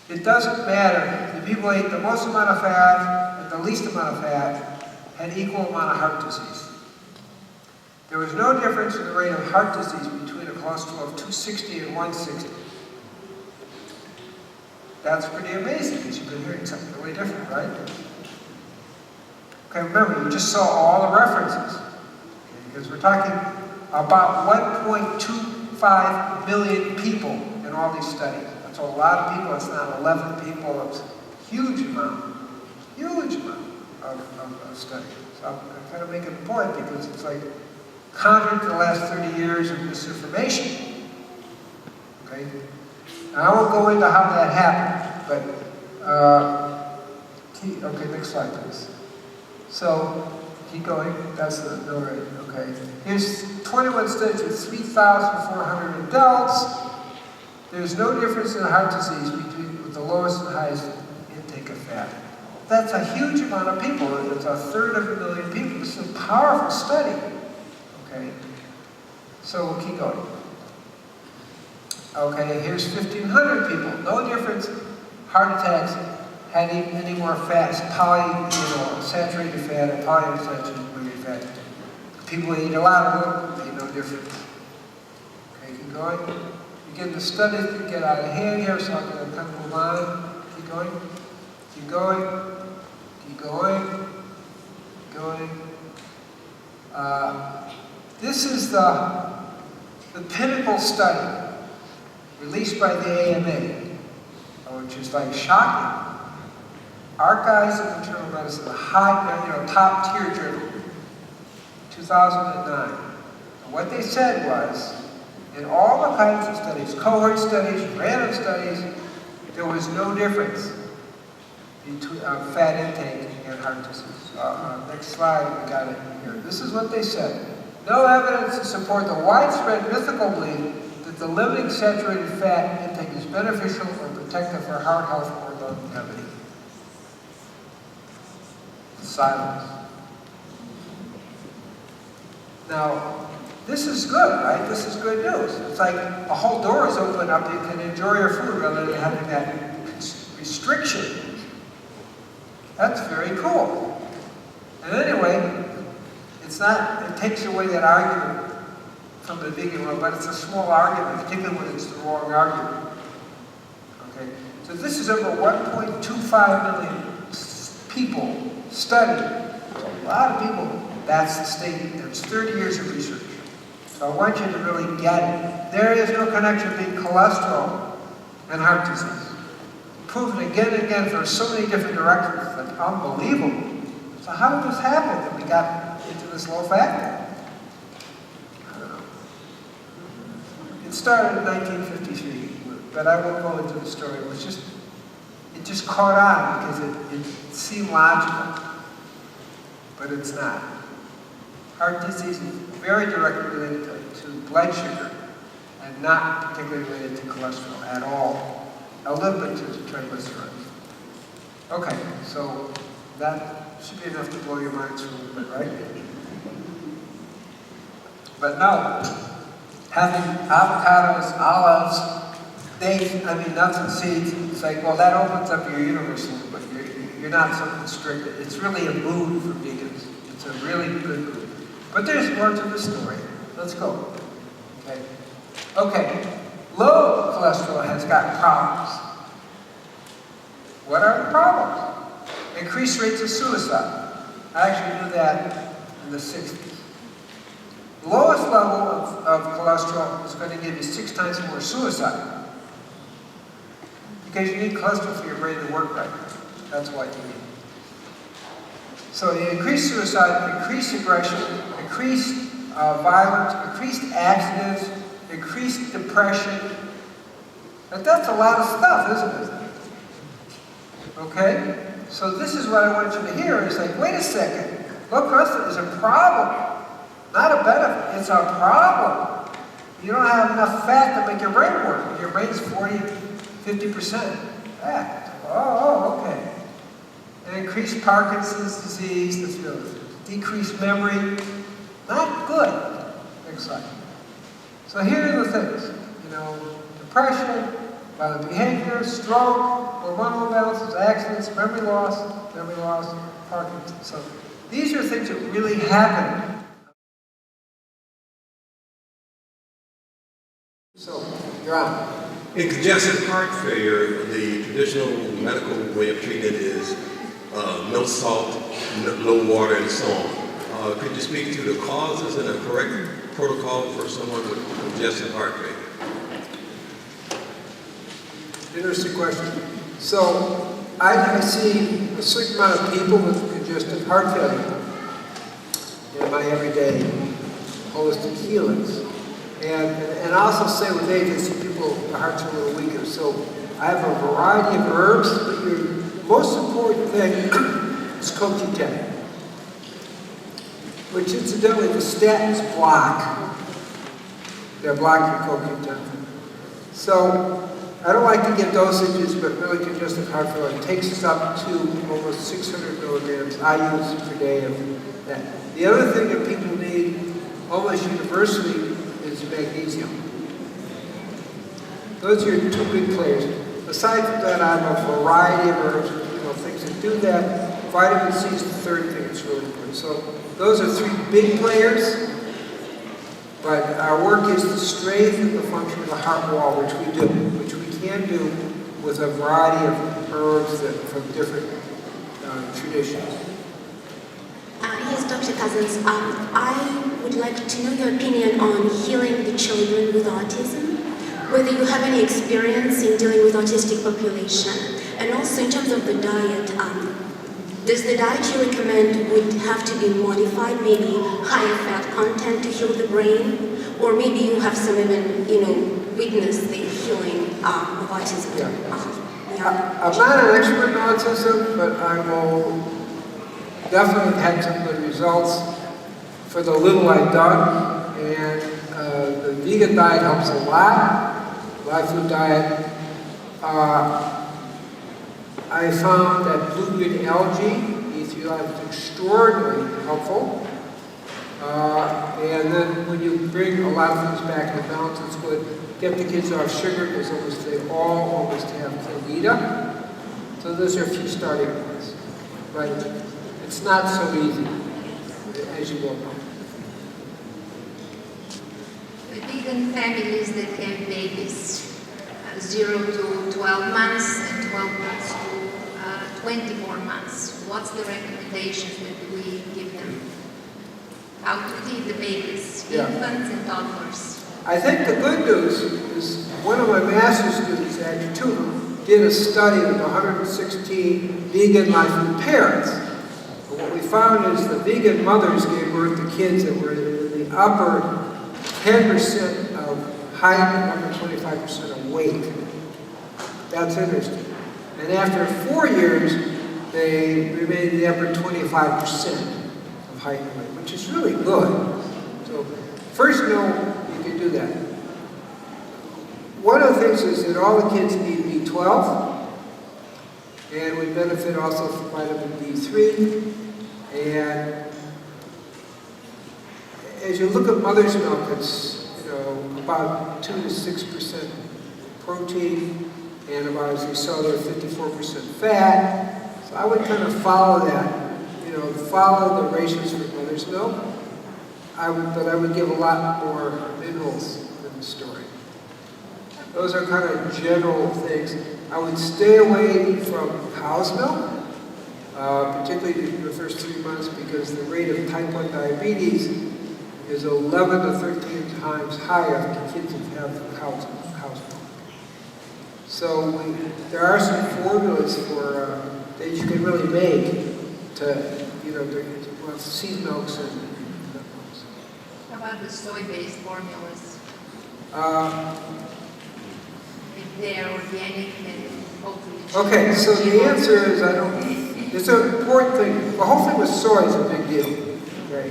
it doesn't matter. The people who ate the most amount of fat and the least amount of fat had equal amount of heart disease. There was no difference in the rate of heart disease between a cholesterol of 260 and 160. That's pretty amazing, because you've been hearing something really different, right? Okay, remember, you just saw all the references. Okay, because we're talking about 1.25 million people in all these studies. That's a lot of people. It's not 11 people. It's a huge amount of studies. So I'm kind of making a point, because it's like countered the last 30 years of misinformation. Okay? Now I won't go into how that happened, but okay, next slide, please. So keep going. That's the no rate. Okay. Here's 21 studies with 3,400 adults. There's no difference in heart disease between the lowest and highest intake of fat. That's a huge amount of people. It's a third of a million people. This is a powerful study. Okay. So we'll keep going. Okay, here's 1,500 people. No difference. Heart attacks had any more fat, saturated fat and polyunsaturated fat. People who eat a lot of them, made no difference. Okay, keep going. Again, the studies can get out of hand here, so I'm going to kind of move on. Keep going. Keep going. Keep going. Keep going. This is the pinnacle study released by the AMA, which is like shocking. Archives of Internal Medicine, the top tier journal, 2009. And what they said was, in all the kinds of studies, cohort studies, random studies, there was no difference between fat intake and heart disease. Next slide, we got it here. This is what they said. No evidence to support the widespread mythical belief that the limiting saturated fat intake is beneficial or protective for heart health or longevity. Silence. Now, this is good, right? This is good news. It's like a whole door is open up. You can enjoy your food rather than having that restriction. That's very cool. And anyway, it takes away that argument from the vegan world, but it's a small argument, particularly when it's the wrong argument. Okay? So this is over 1.25 million people studied. A lot of people, that's the state. There's 30 years of research. So I want you to really get it. There is no connection between cholesterol and heart disease. Proven again and again for so many different directions. It's like unbelievable. So how did this happen that we got into this low fat? I don't know. It started in 1953, but I won't go into the story. It just caught on because it seemed logical, but it's not. Heart disease is very directly related to blood sugar and not particularly related to cholesterol at all. A little bit to triglycerides. Okay, so that should be enough to blow your minds for a little bit, right? But no, having avocados, olives, nuts and seeds, it's like, well, that opens up your universe a little bit. You're not so constricted. It's really a mood for vegans. It's a really good mood. But there's more to the story. Let's go. Okay. Low cholesterol has got problems. What are the problems? Increased rates of suicide. I actually knew that in the 60s. The lowest level of cholesterol is going to give you 6 times more suicide. Because you need cholesterol for your brain to work right. That's what you need. So you increase suicide, increase aggression, increased violence, increased accidents, increased depression. But that's a lot of stuff, isn't it? Okay? So this is what I want you to hear. It's like, wait a second. Low cholesterol is a problem. Not a benefit. It's a problem. You don't have enough fat to make your brain work. Your brain's 50% fat. Oh, okay. And increased Parkinson's disease, decreased memory. Not good. Next slide. So here are the things, depression, violent behavior, stroke, hormonal imbalances, accidents, memory loss, Parkinson's. So these are things that really happen. So, you're on. In congestive heart failure, the traditional medical way of treating it is no salt, no water, and so on. Could you speak to the causes and a correct protocol for someone with congestive heart failure? Interesting question. So, I see a certain amount of people with congestive heart failure in my everyday holistic healings. And I also say with age, I see people, their hearts are a little weaker. So I have a variety of herbs, but your most important thing is CoQ10, which incidentally the statins block. They're blocking CoQ10. So I don't like to give dosages, but really congestive heart failure takes us up to almost 600 milligrams IUs per day of that. The other thing that people need almost universally is magnesium. Those are your two big players. Aside from that, I have a variety of herbs, things that do that. Vitamin C is the third thing that's really important. So those are three big players, but our work is to strengthen the function of the heart wall, which we do, which we can do with a variety of herbs that from different traditions. Yes, Dr. Cousens, I would like to know your opinion on healing the children with autism, whether you have any experience in dealing with autistic population, and also in terms of the diet, does the diet you recommend would have to be modified, maybe higher fat content to heal the brain, or maybe you have some even, witnessed the healing of autism? Yeah. I'm not an expert in autism, but I will definitely have had some good results for the little I've done, and the vegan diet helps a lot, live food diet. I found that blue-green algae, E3 is extraordinarily helpful, and then when you bring a lot of things back into balance, it's good. Get the kids off sugar, because they all almost have candida. So those are a few starting points, right? It's not so easy, as you well know. The vegan families that have babies, 0 to 12 months and 12 months to 24 months, what's the recommendations that we give them? How to feed the babies, infants and toddlers? I think the good news is one of my master's students, actually two of them, did a study with 116 vegan live food parents. What we found is the vegan mothers gave birth to kids that were in the upper 10% of height and upper 25% of weight. That's interesting. And after 4 years, they remained in the upper 25% of height and weight, which is really good. So first, you can do that. One of the things is that all the kids need B12, and we benefit also from vitamin D3. And as you look at mother's milk, it's about 2 to 6% protein, and about, as you saw there, 54% fat. So I would kind of follow that, follow the ratios for mother's milk. But I would give a lot more minerals in the story. Those are kind of general things. I would stay away from cow's milk. Particularly in the first 3 months, because the rate of type 1 diabetes is 11 to 13 times higher in kids that have cow's milk. So there are some formulas for that you can really make to, seed milks and nut milks. How about the soy-based formulas? If they're organic and hopefully... Okay, so the answer is it's an important thing. The whole thing with soy is a big deal, okay?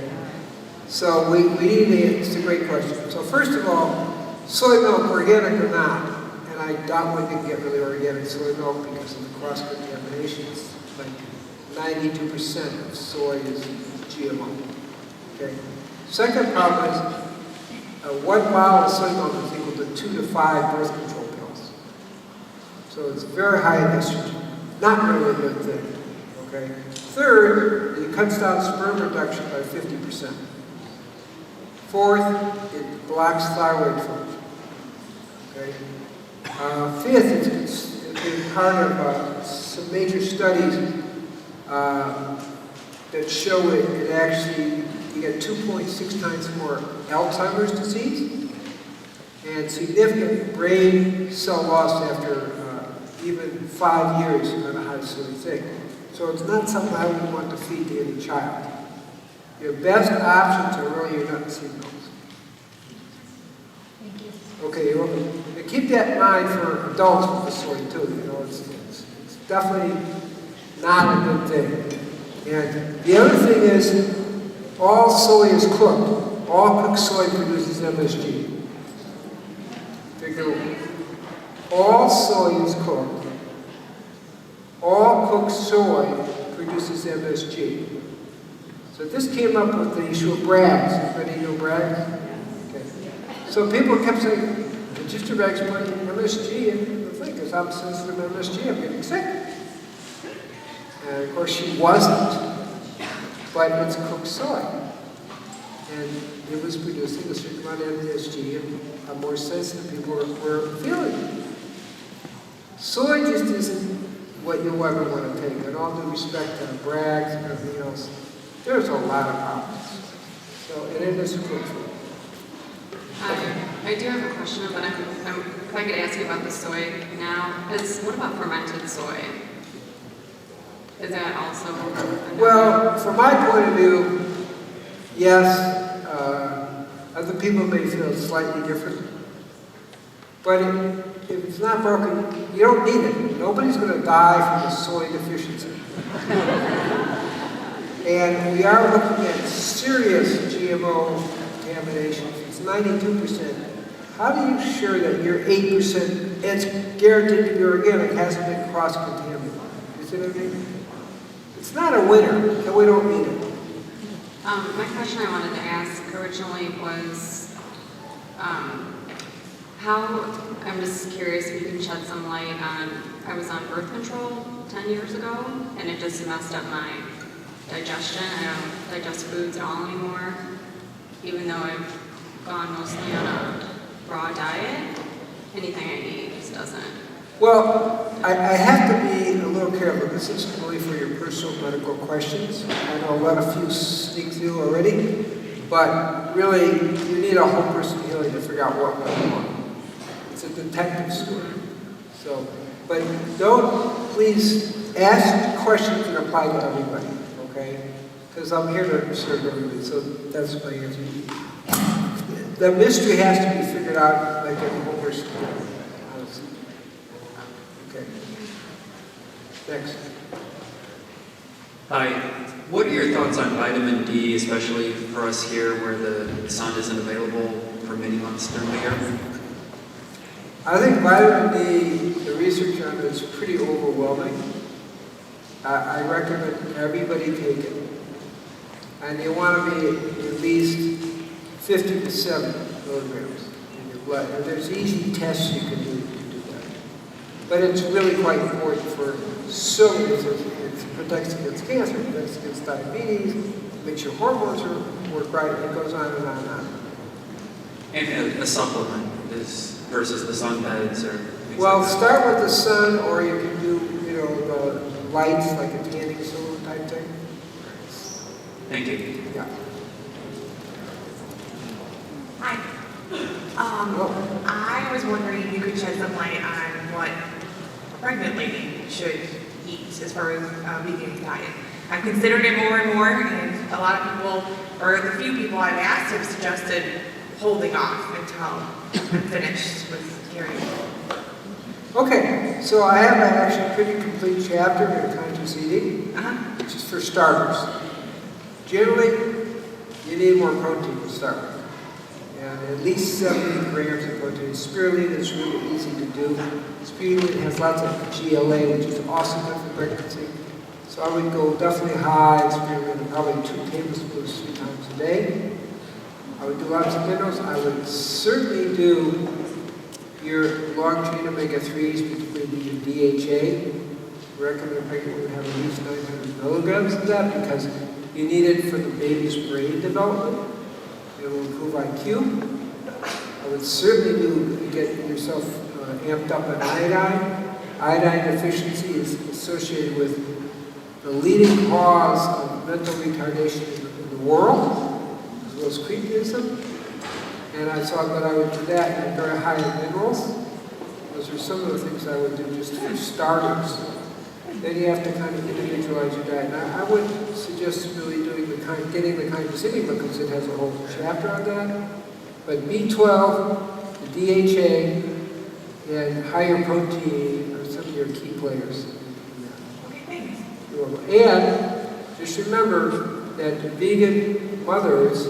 So we need it's a great question. So first of all, soy milk, organic or not, and I doubt we can get really organic soy milk because of the cross-contamination. It's like 92% of soy is GMO, okay? Second problem is 1 bottle of soy milk is equal to 2 to 5 birth control pills. So it's very high in estrogen. Not really a good thing. Okay. Third, it cuts down sperm production by 50%. Fourth, it blocks thyroid function. Okay. Fifth, it's been part of some major studies that show it actually, you get 2.6 times more Alzheimer's disease and significant brain cell loss after even 5 years on a high soy thing. So it's not something I would want to feed to any child. Your best options are really your nut and seed milks. Thank you. Okay, and keep that in mind for adults with the soy too. You know, it's definitely not a good thing. And the other thing is, all soy is cooked. All cooked soy produces MSG. All soy is cooked. All cooked soy produces MSG. So this came up with the issue of Bragg's. Anybody know Bragg's? Okay. So people kept saying, the Ginger Bragg's putting MSG in the thing, because I'm sensitive to MSG, I'm getting sick. And of course she wasn't, but it's cooked soy. And it was producing a certain amount of MSG, and more sensitive people were feeling it. Soy just isn't what you'll ever want to take. And all due respect to Bragg's and everything else, there's a lot of problems. So, and it is cooked food. I do have a question, but if I could ask you about the soy now, what about fermented soy? Is that also? Well, from my point of view, yes. Other people may feel slightly different. But if it's not broken, you don't need it. Nobody's going to die from a soy deficiency. And we are looking at serious GMO contamination. It's 92%. How do you ensure that your 8%, it's guaranteed to be organic, hasn't been cross-contaminated? You see what I mean? It's not a winner, and we don't need it. My question I wanted to ask originally was, I'm just curious if you can shed some light on, I was on birth control 10 years ago, and it just messed up my digestion. I don't digest foods at all anymore, even though I've gone mostly on a raw diet. Anything I eat just doesn't. Well, I have to be a little careful. This is really for your personal medical questions. I know a lot of you sneak through already, but really, you need a whole person healing to figure out what went wrong. It's a detective story. So, but please ask questions that apply to everybody, okay? Because I'm here to serve everybody, so that's my answer. The mystery has to be figured out like a whole person. Okay. Next. Hi. What are your thoughts on vitamin D, especially for us here where the sun isn't available for many months during the year? I think vitamin D, the research on it is pretty overwhelming. I recommend everybody take it. And you want to be at least 50 to 70 milligrams in your blood. And there's easy tests you can do to do that. But it's really quite important for so many things. It protects against cancer, it protects against diabetes, it makes your hormones work right, and it goes on and on and on. And a supplement versus the sunbeds or things Well, like that. start with the sun, or you can do, the lights, like a tanning salon type thing. Thank you. Yeah. Hi. I was wondering if you could shed some light on what a pregnant lady should eat as far as vegan diet. I've considered it more and more, and a lot of people, or the few people I've asked, have suggested holding off until I'm finished with carrying. Okay, so I have an actually pretty complete chapter in conscious eating, which is for starters. Generally, you need more protein to start with. And at least 70 grams of protein. Spirulina is really easy to do. Spirulina has lots of GLA, which is also good for pregnancy. So I would go definitely high in spirulina, probably 2 tablespoons 3 times a day. I would do lots of minerals. I would certainly do your long-chain omega-3s, particularly your DHA. Recommend a pregnant woman have at least 900 milligrams of that because you need it for the baby's brain development. It will improve IQ. I would certainly get yourself amped up on iodine. Iodine deficiency is associated with the leading cause of mental retardation in the world, as well as cretinism. And I thought that I would do that and very high in minerals. Those are some of the things I would do just for starters. Then you have to kind of individualize your diet. Now, I would suggest really getting the kind of Cyndi book because it has a whole chapter on that. But B12, the DHA, and higher protein are some of your key players. Okay, thanks. And just remember that vegan mothers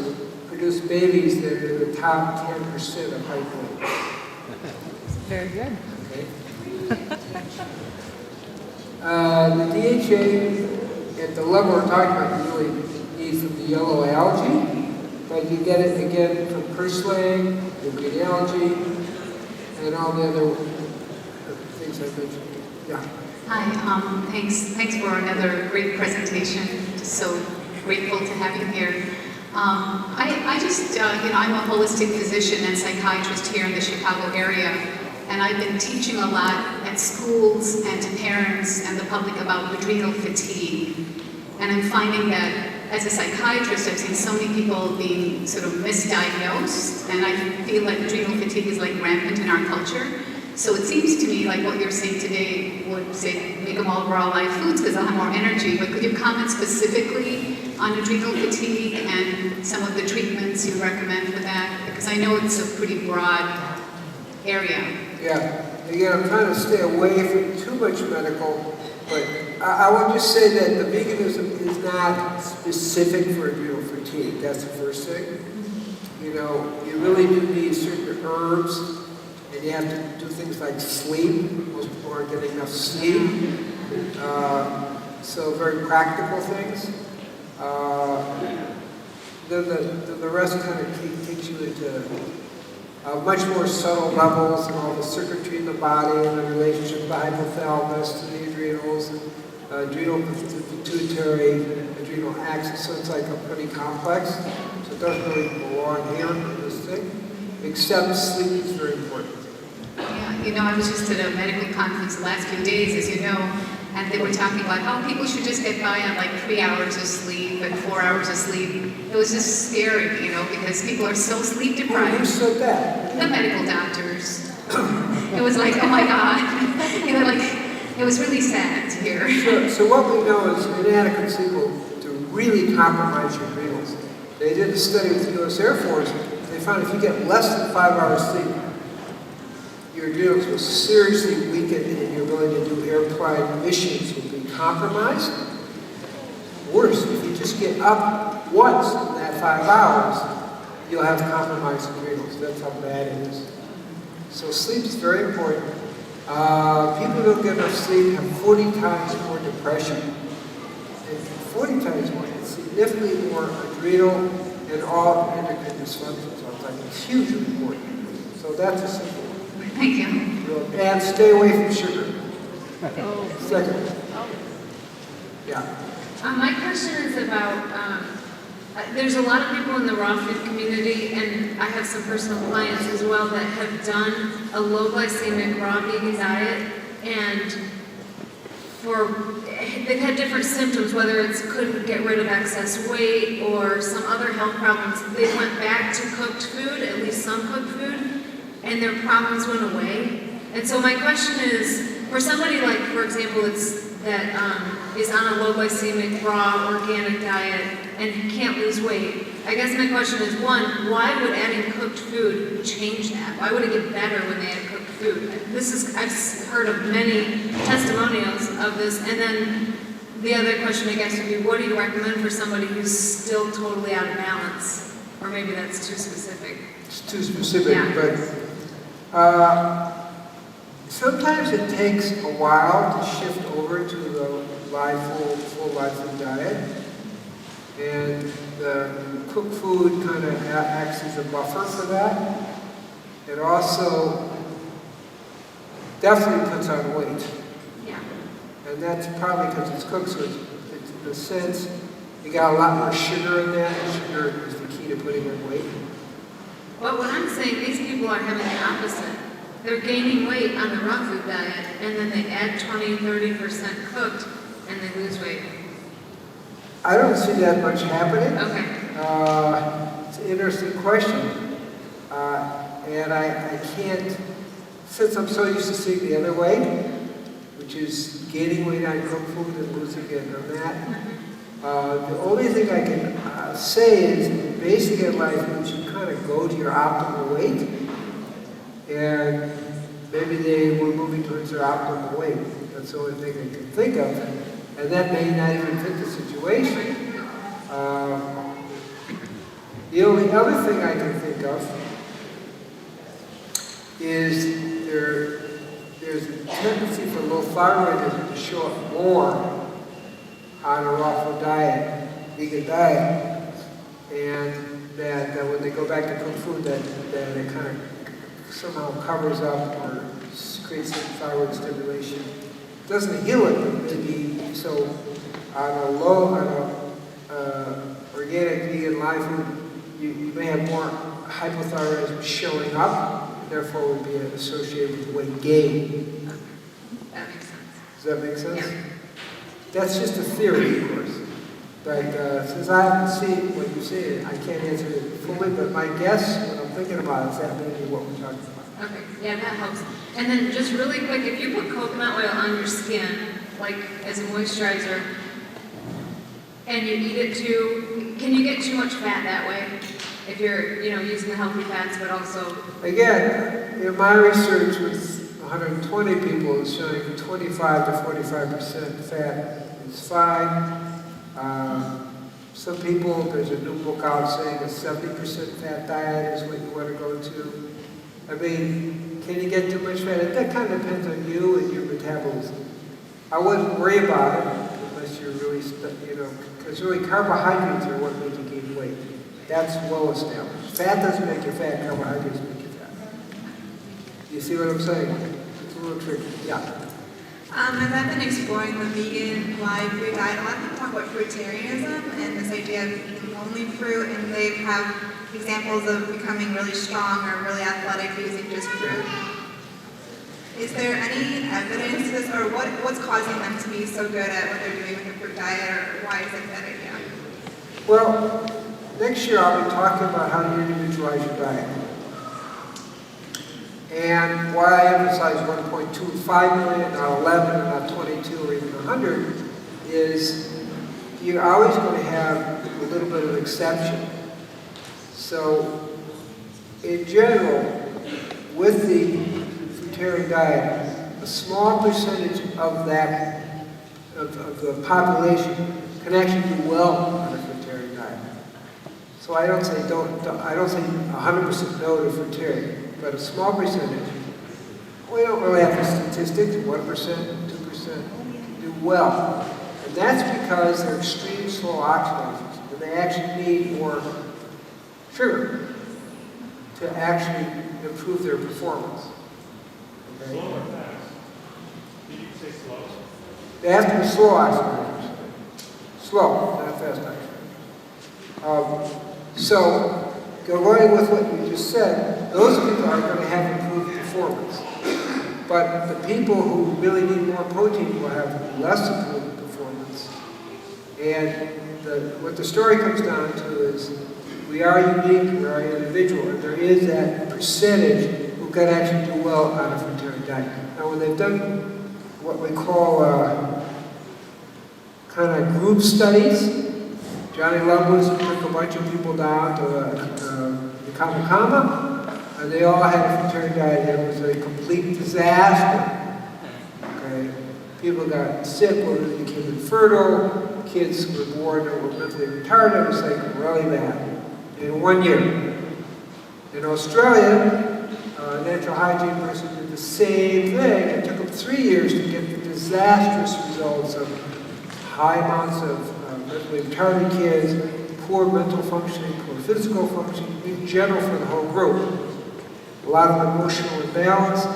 produce babies that are in the top 10% of height weight. Very good. Okay. The DHA at the level we're talking about you really need from the yellow algae, but you get it again from purslane, the green algae, and all the other things I mentioned. Yeah. Hi, thanks for another great presentation. Just so grateful to have you here. I just, I'm a holistic physician and psychiatrist here in the Chicago area, and I've been teaching a lot at schools and to parents and the public about adrenal fatigue. And I'm finding that as a psychiatrist, I've seen so many people being sort of misdiagnosed, and I feel like adrenal fatigue is like rampant in our culture. So it seems to me like what you're saying today would say make them all raw live foods because they'll have more energy. But could you comment specifically on adrenal fatigue and some of the treatments you recommend for that? Because I know it's a pretty broad area. Yeah. Again, I'm trying to stay away from too much medical, but I want to just say that the veganism is not specific for adrenal fatigue. That's the first thing. You know, you really do need certain herbs, and you have to do things like sleep. Most people aren't getting enough sleep. So very practical things. Then the rest kind of takes you into much more subtle levels and all the circuitry in the body and the relationship of the hypothalamus to the adrenals, and adrenal pituitary, adrenal axis. So it's like a pretty complex. So it doesn't really belong here in this thing, except sleep is very important. Yeah, I was just at a medical conference the last few days, as you know, and they were talking about how people should just get by on like 3 hours of sleep and 4 hours of sleep. It was just scary, because people are so sleep deprived. Who said that? The medical doctors. It was like, oh my God. It was really sad to hear. So what we know is inadequate sleep will really compromise your adrenals. They did a study with the U.S. Air Force. They found if you get less than 5 hours sleep, your adrenals will seriously weaken and your ability to do airplane missions will be compromised. Worse, if you just get up once in that 5 hours, you'll have compromised adrenals. That's how bad it is. So sleep is very important. People who don't get enough sleep have 40 times more depression. And 40 times more, it's significantly more adrenal and all endocrine dysfunction. So it's like it's hugely important. So that's a simple one. Thank you. And stay away from sugar. Second. Yeah. My question is about, there's a lot of people in the raw food community, and I have some personal clients as well that have done a low glycemic raw vegan diet, and they've had different symptoms, whether it's couldn't get rid of excess weight or some other health problems. They went back to cooked food, at least some cooked food, and their problems went away. And so my question is, for somebody like, for example, that is on a low glycemic, raw, organic diet and can't lose weight, I guess my question is, one, why would adding cooked food change that? Why would it get better when they add cooked food? I've heard of many testimonials of this. And then the other question, I guess, would be, what do you recommend for somebody who's still totally out of balance? Or maybe that's too specific. It's too specific, Yeah. but sometimes it takes a while to shift over to the full live food diet. And the cooked food kind of acts as a buffer for that. It also definitely puts on weight. Yeah. And that's probably because it's cooked, so it's in a sense, you got a lot more sugar in that, and sugar is the key to putting on weight. But what I'm saying, these people are having the opposite. They're gaining weight on the raw food diet, and then they add 20-30% cooked, and they lose weight. I don't see that much happening. Okay. It's an interesting question. And I can't, since I'm so used to seeing the other way, which is gaining weight on cooked food and losing it on that, the only thing I can say is basically in life, once you kind of go to your optimal weight, and maybe they were moving towards their optimal weight. That's the only thing I can think of. And that may not even fit the situation. The only other thing I can think of is there's a tendency for low thyroidism to show up more on a raw food diet, vegan diet, and that when they go back to cooked food, that it kind of somehow covers up or creates some thyroid stimulation. It doesn't heal it, but maybe so on a organic vegan live food, you may have more hypothyroidism showing up, therefore would be associated with weight gain. That makes sense. Does that make sense? Yeah. That's just a theory, of course. But since I haven't seen what you say, I can't answer it fully, but my guess, what I'm thinking about, is that may be what we're talking about. Okay, yeah, that helps. And then just really quick, if you put coconut oil on your skin, like as a moisturizer, and you eat it too, can you get too much fat that way? If you're, using the healthy fats, but also... Again, in my research with 120 people is showing 25 to 45% fat is fine. Some people, there's a new book out saying a 70% fat diet is what you want to go to. I mean, can you get too much fat? That kind of depends on you and your metabolism. I wouldn't worry about it unless you're really, because really carbohydrates are what make you gain weight. That's well established. Fat doesn't make you fat, carbohydrates make you fat. You see what I'm saying? It's a little tricky. Yeah. As I've been exploring the vegan live food diet, a lot of people talk about fruitarianism and this idea of eating only fruit, and they have examples of becoming really strong or really athletic using just fruit. Is there any evidence to this, or what's causing them to be so good at what they're doing with the fruit diet, or why is it a good idea? Well, next year I'll be talking about how to individualize your diet. And why I emphasize 1.25 million, not 11, or not 22, or even 100, is you're always going to have a little bit of exception. So, in general, with the fruitarian diet, a small percentage of that, of the population can actually do well on a fruitarian diet. So I don't say I don't say 100% no to fruitarian. But a small percentage, we don't really have the statistics, 1%, 2% do well. And that's because they're extreme slow oxidizers, and they actually need more sugar to actually improve their performance. Okay? Slow or fast? Did you say slow? They have to be slow oxidizers. Slow, not fast oxidizers. So, going with what you just said, those people are going to have improved performance. But the people who really need more protein will have less improved performance. And what the story comes down to is we are unique, we are individual, and there is that percentage who can actually do well on a fruitarian diet. Now when they've done what we call kind of group studies, Johnny Loveless took a bunch of people down to the Kama, and they all had a fruitarian diet. It was a complete disaster. Okay, people got sick, women became infertile, kids were born that were mentally retarded. It was like really bad in 1 year. In Australia, a natural hygiene person did the same thing. It took them 3 years to get the disastrous results of high amounts of mentally retarded kids, poor mental functioning, poor physical functioning, in general for the whole group. A lot of emotional imbalance,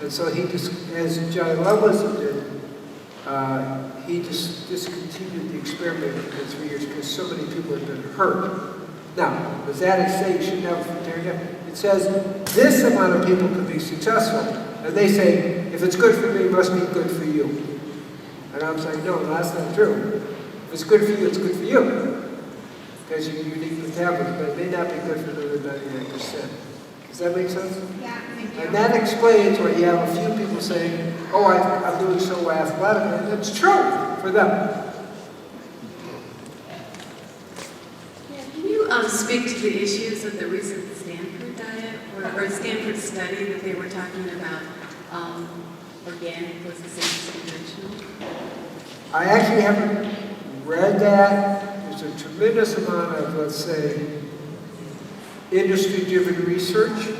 and so he just, as John Lovelace did, he just discontinued the experiment for 3 years because so many people had been hurt. Now, does that say you shouldn't have a fruitarian? It says this amount of people can be successful, and they say, if it's good for me, it must be good for you. And I'm saying, no, that's not true. If it's good for you, it's good for you. Because you're unique metabolism, but it may not be good for the other 99%. Does that make sense? Yeah, thank you. And that explains why you have a few people saying, oh, I'm doing so athletic, and it's true for them. Can you speak to the issues of the recent Stanford diet or Stanford study that they were talking about? Organic was the same as conventional? I actually haven't read that. There's a tremendous amount of, let's say, industry-driven research.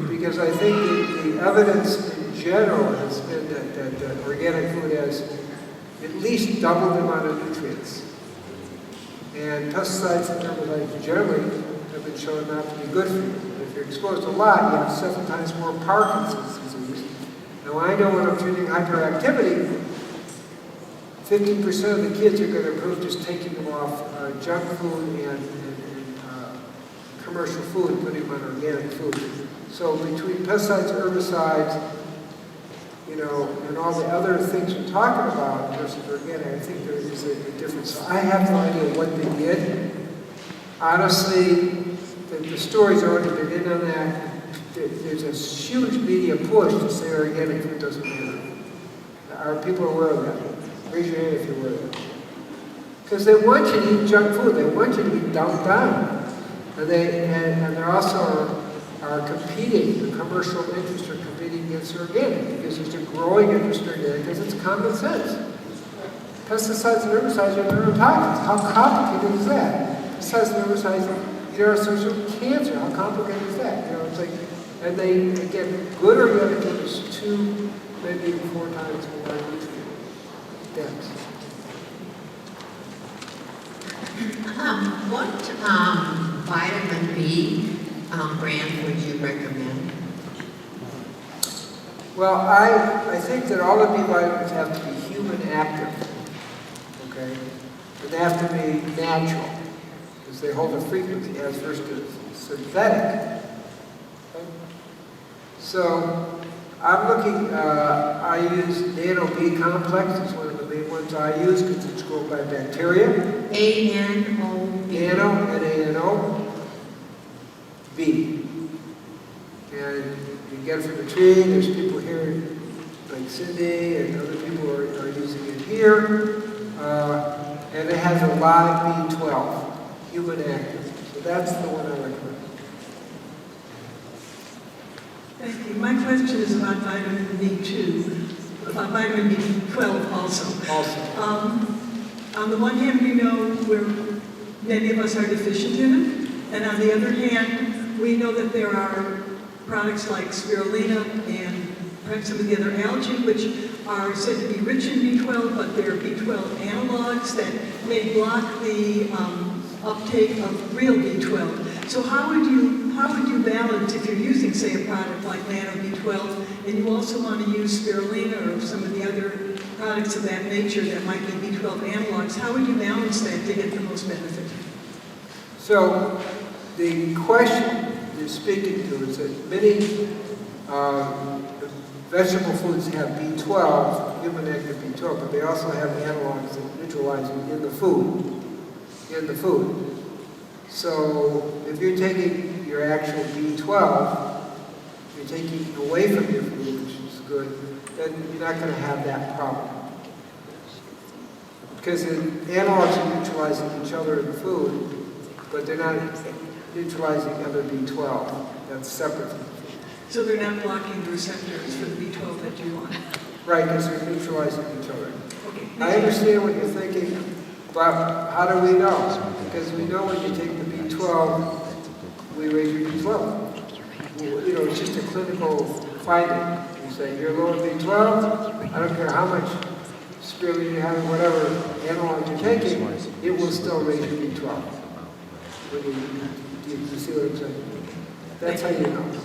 Because I think the evidence in general has been that organic food has at least double the amount of nutrients. And pesticides and herbicides generally have been shown not to be good for you. If you're exposed a lot, you have 7 times more Parkinson's disease. Now I know when I'm treating hyperactivity, 15% of the kids are going to improve just taking them off junk food and commercial food and putting them on organic food. So between pesticides, herbicides, you know, and all the other things we're talking about versus organic, I think there is a difference. So I have no idea what they did. Honestly, the story's already been in on that. There's a huge media push to say organic food doesn't matter. Are people aware of that? Raise your hand if you're aware of that. Because they want you to eat junk food. They want you to eat dumbed down. And they also are competing, the commercial interests are competing against organic because there's a growing interest in organic because it's common sense. Pesticides and herbicides are their own toxins. How complicated is that? Pesticides and herbicides, you know, associated cancer. How complicated is that? You know, it's like, and they, again, good organic food is 2, maybe 4 times more nutrient dense. What vitamin B brand would you recommend? Well, I think that all the B vitamins have to be human active, okay? But they have to be natural, because they hold a frequency as versus synthetic. Okay? So, I'm looking, I use Nano B complex, it's one of the main ones I use, because it's grown by bacteria. A-N-O-B. Nano, N-A-N-O, B. And you get it from the tree. There's people here like Cyndi and other people are using it here. And it has a live B12, human active. So that's the one I recommend. Thank you. My question is about vitamin B2, about vitamin B12 also. On the one hand, we know many of us are deficient in it, and on the other hand, we know that there are products like spirulina and perhaps some of the other algae which are said to be rich in B12, but they're B12 analogs that may block the uptake of real B12. So how would you balance if you're using, say, a product like Nano B12, and you also want to use spirulina or some of the other products of that nature that might be B12 analogs? How would you balance that to get the most benefit? So the question you're speaking to is that many vegetable foods have B12, human active B12, but they also have analogs that neutralize it in the food. So if you're taking your actual B12, you're taking it away from your food, which is good, then you're not going to have that problem. Because the analogs are neutralizing each other in the food, but they're not neutralizing other B12. That's separate from the food. So they're not blocking the receptors for the B12 that you want? Right, because they're neutralizing each other. Okay. I understand what you're thinking, but how do we know? Because we know when you take the B12, we raise your B12. You know, it's just a clinical finding. You say, you're low in B12, I don't care how much spirulina, whatever analog you're taking, it will still raise your B12. Do you see what I'm saying? That's how you know.